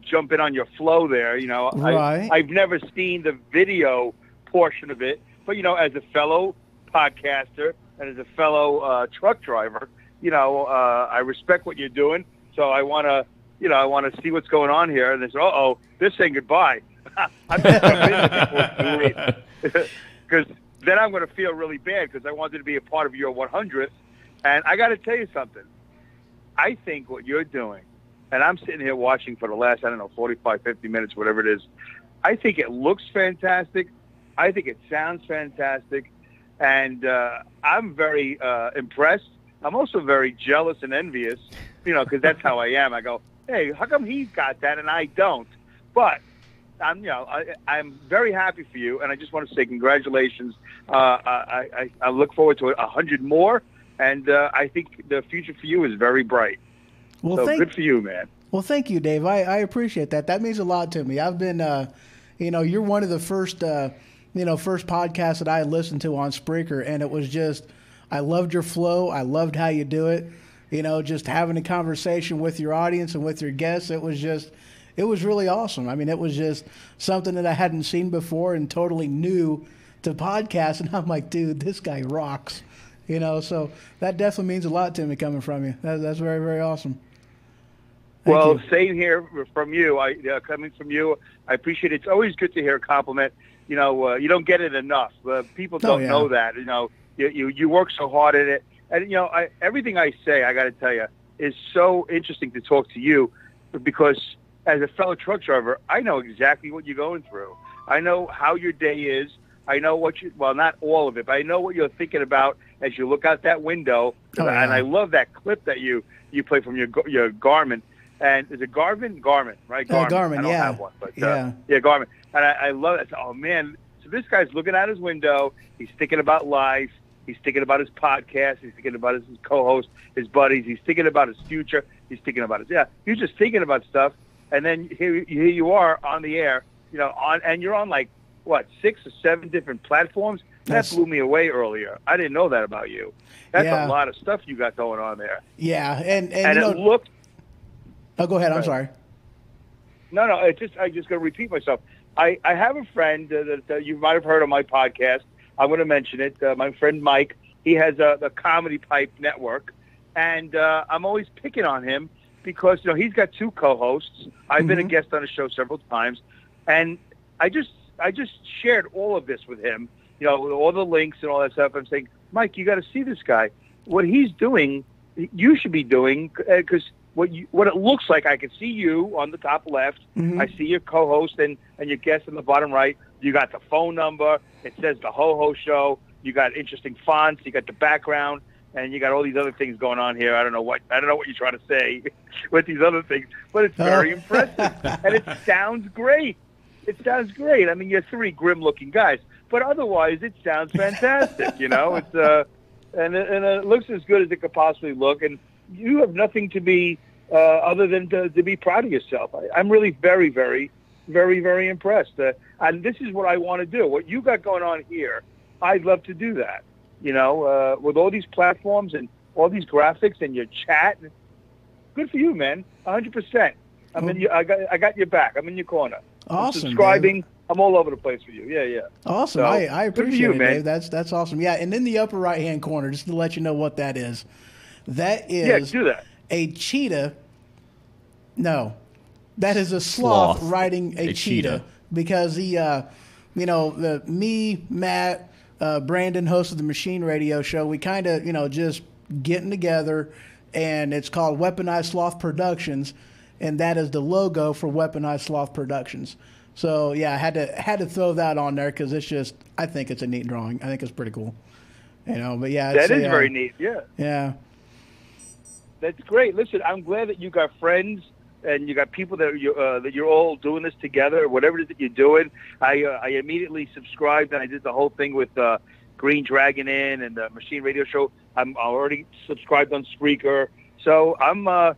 jump in on your flow there.
Right.
I've never seen the video portion of it, but as a fellow podcaster and as a fellow truck driver, I respect what you're doing. So I want to see what's going on here. And they say, this saying goodbye. I'm just jumping in before because then I'm going to feel really bad because I wanted to be a part of your 100th. And I got to tell you something. I think what you're doing, and I'm sitting here watching for the last, 45, 50 minutes, whatever it is, I think it looks fantastic. I think it sounds fantastic. And I'm very impressed. I'm also very jealous and envious, because that's how I am. I go, hey, how come he's got that and I don't? But I'm very happy for you, and I just want to say congratulations. I look forward to 100 more, and I think the future for you is very bright.
Well,
so good for you, man.
Well, thank you, Dave. I appreciate that. That means a lot to me. I've been, you're one of the first, first podcasts that I listened to on Spreaker, and it was just, I loved your flow. I loved how you do it. Just having a conversation with your audience and with your guests. It was really awesome. I mean, it was just something that I hadn't seen before and totally new to podcasts. And I'm like, dude, this guy rocks. So that definitely means a lot to me coming from you. That's very, very awesome.
Well, same here from you. Coming from you, I appreciate it. It's always good to hear a compliment. You don't get it enough. People don't know that. You work so hard at it. And, everything I say, I got to tell you, is so interesting to talk to you because as a fellow truck driver, I know exactly what you're going through. I know how your day is. I know not all of it, but I know what you're thinking about as you look out that window. And I love that clip that you play from your Garmin. And is it Garmin? Garmin, right?
Garmin,
I don't have one, but Garmin. And I love it. Oh, man. So this guy's looking out his window. He's thinking about life. He's thinking about his podcast. He's thinking about his co-host, his buddies. He's thinking about his future. He's thinking about he's just thinking about stuff. And then here you are on the air, and you're on 6 or 7 different platforms. That blew me away earlier. I didn't know that about you. That's a lot of stuff you got going on there.
Yeah, and
it looked.
Oh, go ahead. I'm sorry.
No. I just going to repeat myself. I have a friend that you might have heard on my podcast. I'm going to mention it. My friend Mike. He has the Comedy Pipe Network, and I'm always picking on him because he's got 2 co-hosts. I've been a guest on the show several times, and I just shared all of this with him. With all the links and all that stuff. I'm saying, Mike, you got to see this guy. What he's doing, you should be doing because what it looks like. I can see you on the top left. I see your co-host and your guest in the bottom right. You got the phone number. It says the HoHO Show. You got interesting fonts. You got the background, and you got all these other things going on here. I don't know what you're trying to say with these other things, but it's very impressive, and it sounds great. It sounds great. I mean, you're 3 grim-looking guys, but otherwise, it sounds fantastic. It's and it looks as good as it could possibly look, and you have nothing to be other than to be proud of yourself. I'm really very, very, very, very impressed. And this is what I want to do. What you got going on here, I'd love to do that. With all these platforms and all these graphics and your chat. Good for you, man. 100%. I got your back. I'm in your corner.
Awesome.
I'm subscribing.
Dave.
I'm all over the place for you. Yeah.
Awesome.
So,
I appreciate
you,
it,
man.
Dave. That's awesome. Yeah, and in the upper right-hand corner, just to let you know what that is, that is
do that.
A cheetah. No, that is a sloth riding a cheetah because me, Matt, Brandon, host of the Machine Radio Show, we kind of, just getting together, and it's called Weaponized Sloth Productions, and that is the logo for Weaponized Sloth Productions. So, yeah, I had to throw that on there because I think it's a neat drawing. I think it's pretty cool. But yeah.
That is very neat, yeah.
Yeah.
That's great. Listen, I'm glad that you got friends and you got people that you're all doing this together, whatever it is that you're doing. I immediately subscribed, and I did the whole thing with Green Dragon Inn and the Machine Radio Show. I'm already subscribed on Spreaker. So I'm, I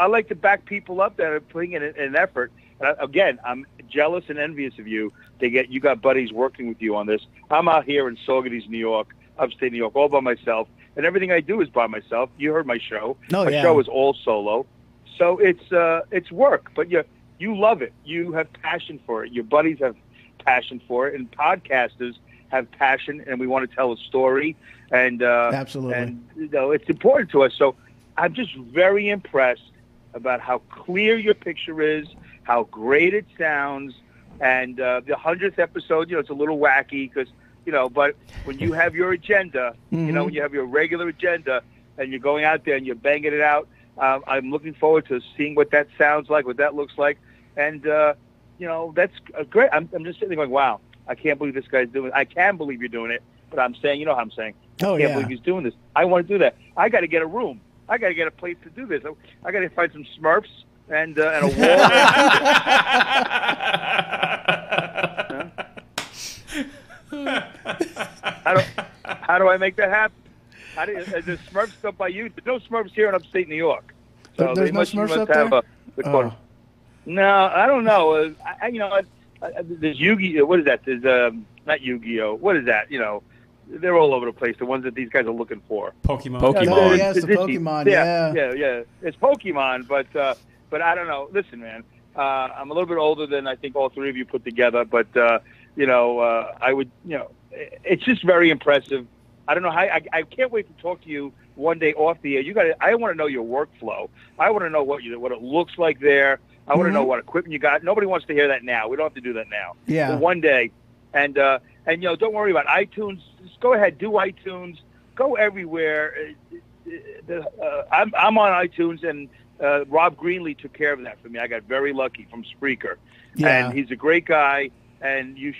like to back people up that are putting in an effort. Again, I'm jealous and envious of you. You got buddies working with you on this. I'm out here in Saugerties, New York, upstate New York, all by myself, and everything I do is by myself. You heard my show. My show is all solo, so it's work, but you love it. You have passion for it. Your buddies have passion for it, and podcasters have passion, and we want to tell a story. And
absolutely,
and it's important to us. So I'm just very impressed about how clear your picture is, how great it sounds, and the 100th episode. It's a little wacky because but when you have your agenda, when you have your regular agenda, and you're going out there and you're banging it out, I'm looking forward to seeing what that sounds like, what that looks like, and that's great. I'm just sitting there going, wow, I can't believe this guy's doing it. I can believe you're doing it, but I'm saying, how I'm saying. I can't believe he's doing this. I want to do that. I got to get a room. I got to get a place to do this. I got to find some Smurfs and a wall. How do I make that happen? There's Smurfs stuff by you. There's no Smurfs here in upstate New York. So
there's no Smurfs up there?
No, I don't know. There's Yu-Gi-Oh. What is that? There's not Yu-Gi-Oh. What is that? They're all over the place. The ones that these guys are looking for.
Pokemon.
Oh, yeah, it's the Pokemon.
Yeah. It's Pokemon, but I don't know. Listen, man, I'm a little bit older than I think all three of you put together, but I would, it's just very impressive. I don't know how. I can't wait to talk to you one day off the air. I want to know your workflow. I want to know what it looks like there. I want to know what equipment you got. Nobody wants to hear that now. We don't have to do that now.
Yeah.
But one day, and don't worry about iTunes. Just go ahead, do iTunes. Go everywhere. I'm on iTunes, and Rob Greenlee took care of that for me. I got very lucky from Spreaker, and he's a great guy. And you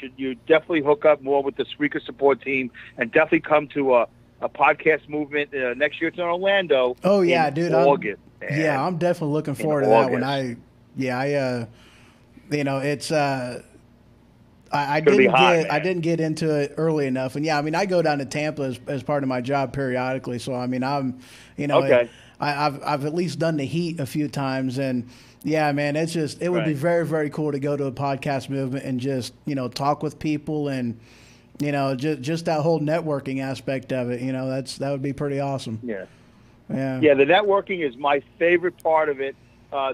definitely hook up more with the Spreaker support team, and definitely come to a podcast movement next year. It's in Orlando.
Oh yeah, dude!
August.
I'm definitely looking forward to that one. It's I didn't get into it early enough, and I go down to Tampa as part of my job periodically. So I'm
okay.
I've at least done the heat a few times, and yeah, man, it would be very, very cool to go to a podcast movement and just talk with people and just that whole networking aspect of it. That would be pretty awesome.
Yeah.
Yeah.
The networking is my favorite part of it.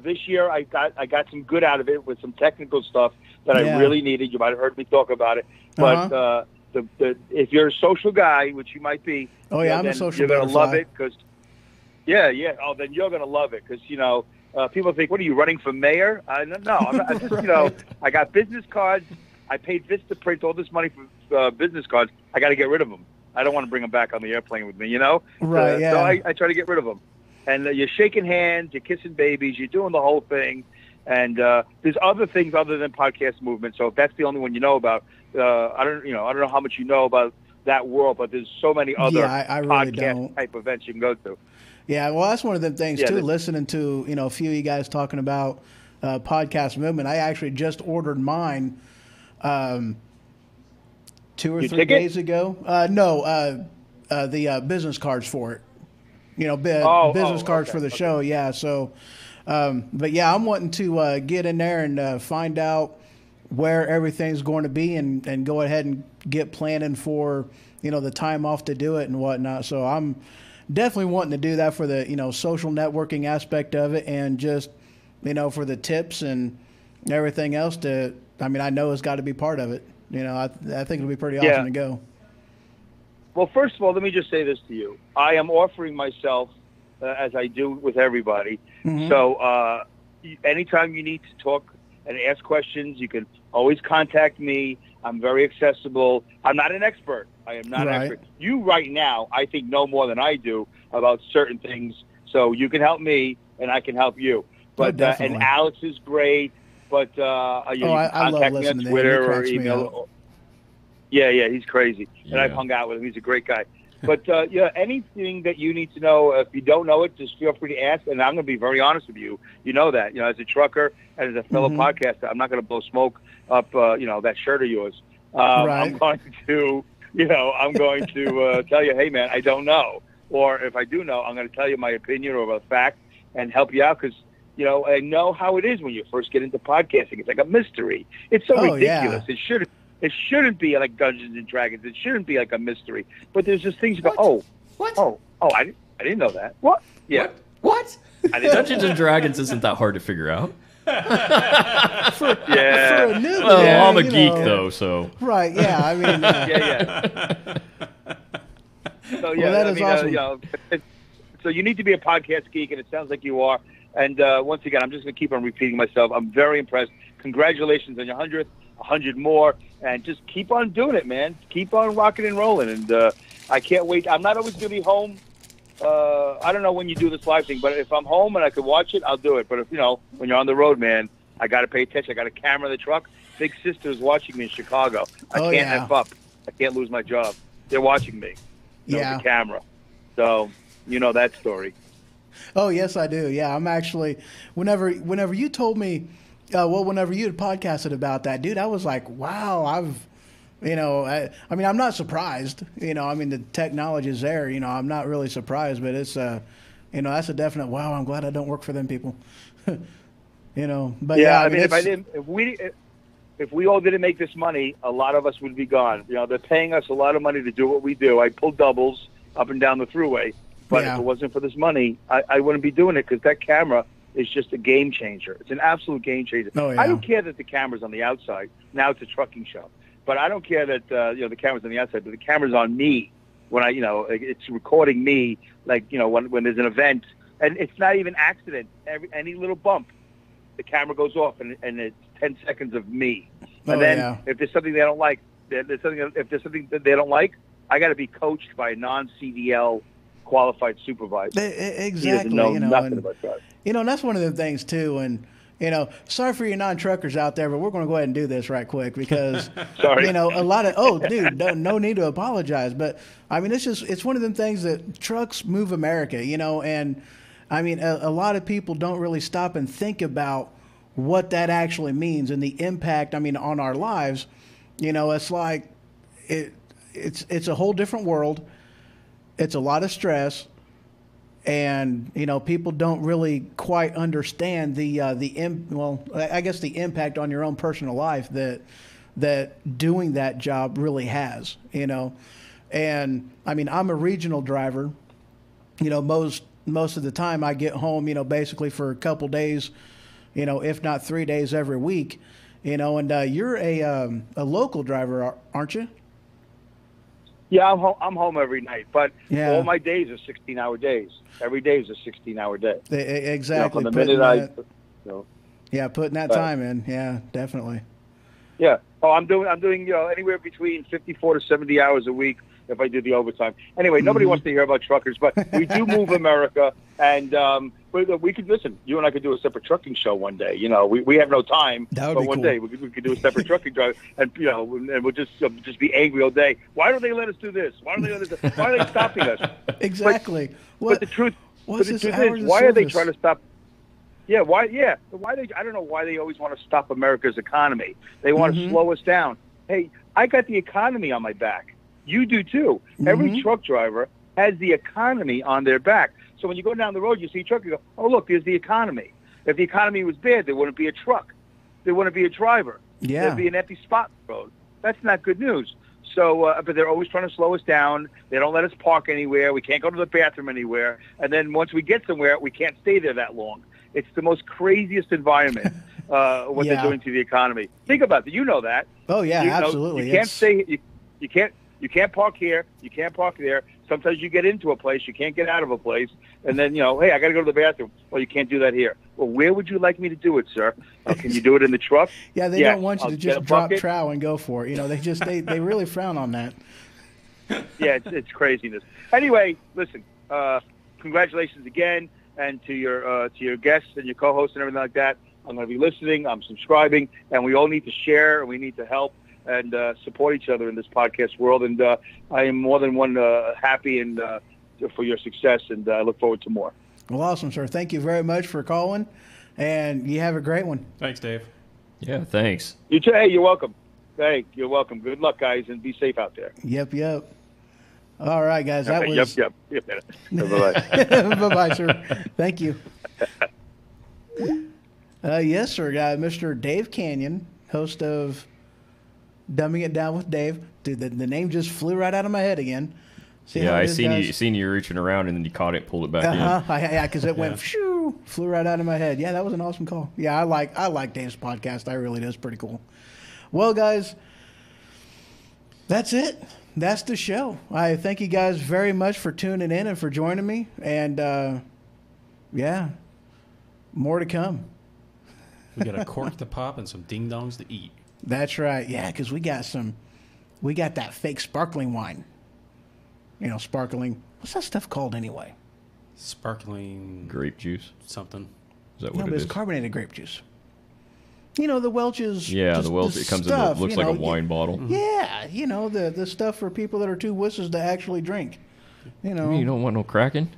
This year I got some good out of it with some technical stuff that I really needed. You might have heard me talk about it, but if you're a social guy, which you might be,
I'm a social.
You're gonna love it because then you're gonna love it because people think, what are you running for mayor? No, I'm not, just I got business cards. I paid Vistaprint all this money for business cards. I got to get rid of them. I don't want to bring them back on the airplane with me.
Right?
So I try to get rid of them. And you're shaking hands, you're kissing babies, you're doing the whole thing. And there's other things other than podcast movement. So if that's the only one you know about, I don't know how much you know about that world, but there's so many other
I really
podcast type events you can go to.
Yeah, well, that's one of the things too. Listening to a few of you guys talking about podcast movement, I actually just ordered mine 2 or 3 days ago. The business cards for it. Business cards for the show. Yeah. So, but yeah, I'm wanting to get in there and find out where everything's going to be and go ahead and get planning for the time off to do it and whatnot. So I'm definitely wanting to do that for the social networking aspect of it, and just for the tips and everything else. I know it's got to be part of it. I think it'll be pretty awesome to go.
Well, first of all, let me just say this to you. I am offering myself, as I do with everybody. Mm-hmm. So anytime you need to talk and ask questions, you can always contact me. I'm very accessible. I'm not an expert. I am not an expert. You right now, I think, know more than I do about certain things. So you can help me, and I can help you. But and Alex is great. But you can contact me on Twitter or email. Yeah, he's crazy. Yeah. And I've hung out with him. He's a great guy. But, anything that you need to know, if you don't know it, just feel free to ask. And I'm going to be very honest with you. You know that. As a trucker and as a fellow podcaster, I'm not going to blow smoke up, that shirt of yours. I'm going to, tell you, hey, man, I don't know. Or if I do know, I'm going to tell you my opinion or a fact and help you out because, I know how it is when you first get into podcasting. It's like a mystery. It's so ridiculous.
Yeah.
It shouldn't be like Dungeons and Dragons. It shouldn't be like a mystery. But there's just things you go, I didn't know that. What? Yeah.
What?
I didn't
Dungeons and Dragons isn't that hard to figure out.
For a newbie,
Well, I'm a geek though, so
right. Yeah, I mean,
yeah. So yeah,
that is awesome.
So you need to be a podcast geek, and it sounds like you are. And once again, I'm just going to keep on repeating myself. I'm very impressed. Congratulations on your 100th, 100 more, and just keep on doing it, man. Keep on rocking and rolling. And I can't wait. I'm not always going to be home. I don't know when you do this live thing, but if I'm home and I can watch it, I'll do it. But if when you're on the road, man, I got to pay attention. I got a camera in the truck. Big sister is watching me in Chicago. I can't F up. I can't lose my job. They're watching me. With the camera. So you know that story.
Oh yes, I do. Yeah, I'm actually. Whenever you told me, whenever you had podcasted about that, dude, I was like, wow, I mean, I'm not surprised. I mean, the technology is there. I'm not really surprised, but it's, that's a definite. Wow, I'm glad I don't work for them people. But yeah,
I mean, if we all didn't make this money, a lot of us would be gone. They're paying us a lot of money to do what we do. I pull doubles up and down the throughway, but if it wasn't for this money, I wouldn't be doing it because that camera is just a game changer. It's an absolute game changer.
Oh, yeah.
I don't care that the camera's on the outside. Now it's a trucking show. But I don't care that the camera's on the outside, but the camera's on me when it's recording me. Like when there's an event, and it's not even accident. Any little bump, the camera goes off, and it's 10 seconds of me. And then if there's something they don't like, if there's something that they don't like, I got to be coached by a non-CDL qualified supervisor.
Exactly.
He doesn't know nothing about that.
And that's one of the things too. And sorry for your non-truckers out there, but we're going to go ahead and do this right quick because,
sorry.
a lot of, dude, no need to apologize. But I mean, it's one of them things that trucks move America, and I mean, a lot of people don't really stop and think about what that actually means and the impact, I mean, on our lives. It's like, it's a whole different world. It's a lot of stress. And people don't really quite understand the impact on your own personal life that doing that job really has. And I mean, I'm a regional driver. Most of the time I get home, basically for a couple days, if not 3 days every week. And you're a local driver, aren't you?
Yeah, I'm home every night, but all my days are 16-hour days. Every day is a 16-hour day.
Exactly.
From the minute
putting that time in. Yeah, definitely.
Yeah. Oh, I'm doing anywhere between 54 to 70 hours a week if I do the overtime. Anyway, nobody wants to hear about truckers, but we do move America, and we could listen. You and I could do a separate trucking show one day. We have no time, but one day we could do a separate trucking drive, and and we'll just be angry all day. Why don't they let us do this? Why don't they let us? Why are they stopping us?
Exactly.
But the truth is, why are they trying to stop? Yeah, why? Yeah, why they? I don't know why they always want to stop America's economy. They want to slow us down. Hey, I got the economy on my back. You do too. Every truck driver has the economy on their back. So when you go down the road, you see a truck, you go, oh, look, there's the economy. If the economy was bad, there wouldn't be a truck. There wouldn't be a driver.
Yeah.
There'd be an empty spot on the road. That's not good news. So, but they're always trying to slow us down. They don't let us park anywhere. We can't go to the bathroom anywhere. And then once we get somewhere, we can't stay there that long. It's the most craziest environment, what they're doing to the economy. Think about it. You know that.
Oh, yeah, absolutely.
You can't stay. You can't park here. You can't park there. Sometimes you get into a place, you can't get out of a place, and then, hey, I got to go to the bathroom. Well, you can't do that here. Well, where would you like me to do it, sir? Can you do it in the truck?
Yeah, they don't want you to just drop trowel and go for it. They really frown on that.
Yeah, it's craziness. Anyway, listen, congratulations again, and to your guests and your co-hosts and everything like that. I'm going to be listening. I'm subscribing, and we all need to share, and we need to help and support each other in this podcast world. And I am more than one happy and for your success, and I look forward to more.
Well, awesome, sir. Thank you very much for calling, and you have a great one.
Thanks, Dave.
Yeah, thanks.
You too. Hey, you're welcome. Hey, you're welcome. Good luck, guys, and be safe out there.
Yep. All right, guys. That was...
Yep. Bye-bye.
Bye-bye, sir. Thank you. Yes, sir. Mr. Dave Canyon, host of Dumbing It Down with Dave. Dude, the name just flew right out of my head again. See how
Yeah,
it
I
is, guys?
seen you reaching around and then you caught it, pulled it back
Yeah, because it went
Yeah.
shoo, flew right out of my head. Yeah, that was an awesome call. Yeah, I like Dave's podcast. I really do. It's pretty cool. Well, guys, that's it. That's the show. I thank you guys very much for tuning in and for joining me. And yeah, more to come.
We got a cork to pop and some ding dongs to eat.
That's right. Yeah, because we got that fake sparkling wine. You know, sparkling. What's that stuff called anyway?
Sparkling
in. Grape juice.
something.
Is that
No,
what
but
it
it's
is?
carbonated grape juice. You know, the Welch's.
Yeah,
just
the Welch. It comes
stuff,
in. Looks
you
like a
know,
wine bottle.
Yeah, you know, the stuff for people that are too wusses to actually drink. You know.
You don't want no Kraken?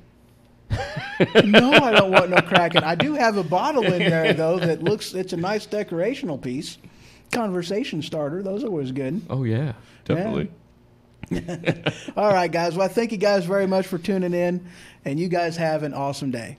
No, I don't want no Kraken. I do have a bottle in there, though, that it's a nice decorational piece. Conversation starter. Those are always good.
Oh yeah, definitely.
All right, guys. Well, thank you guys very much for tuning in, and you guys have an awesome day.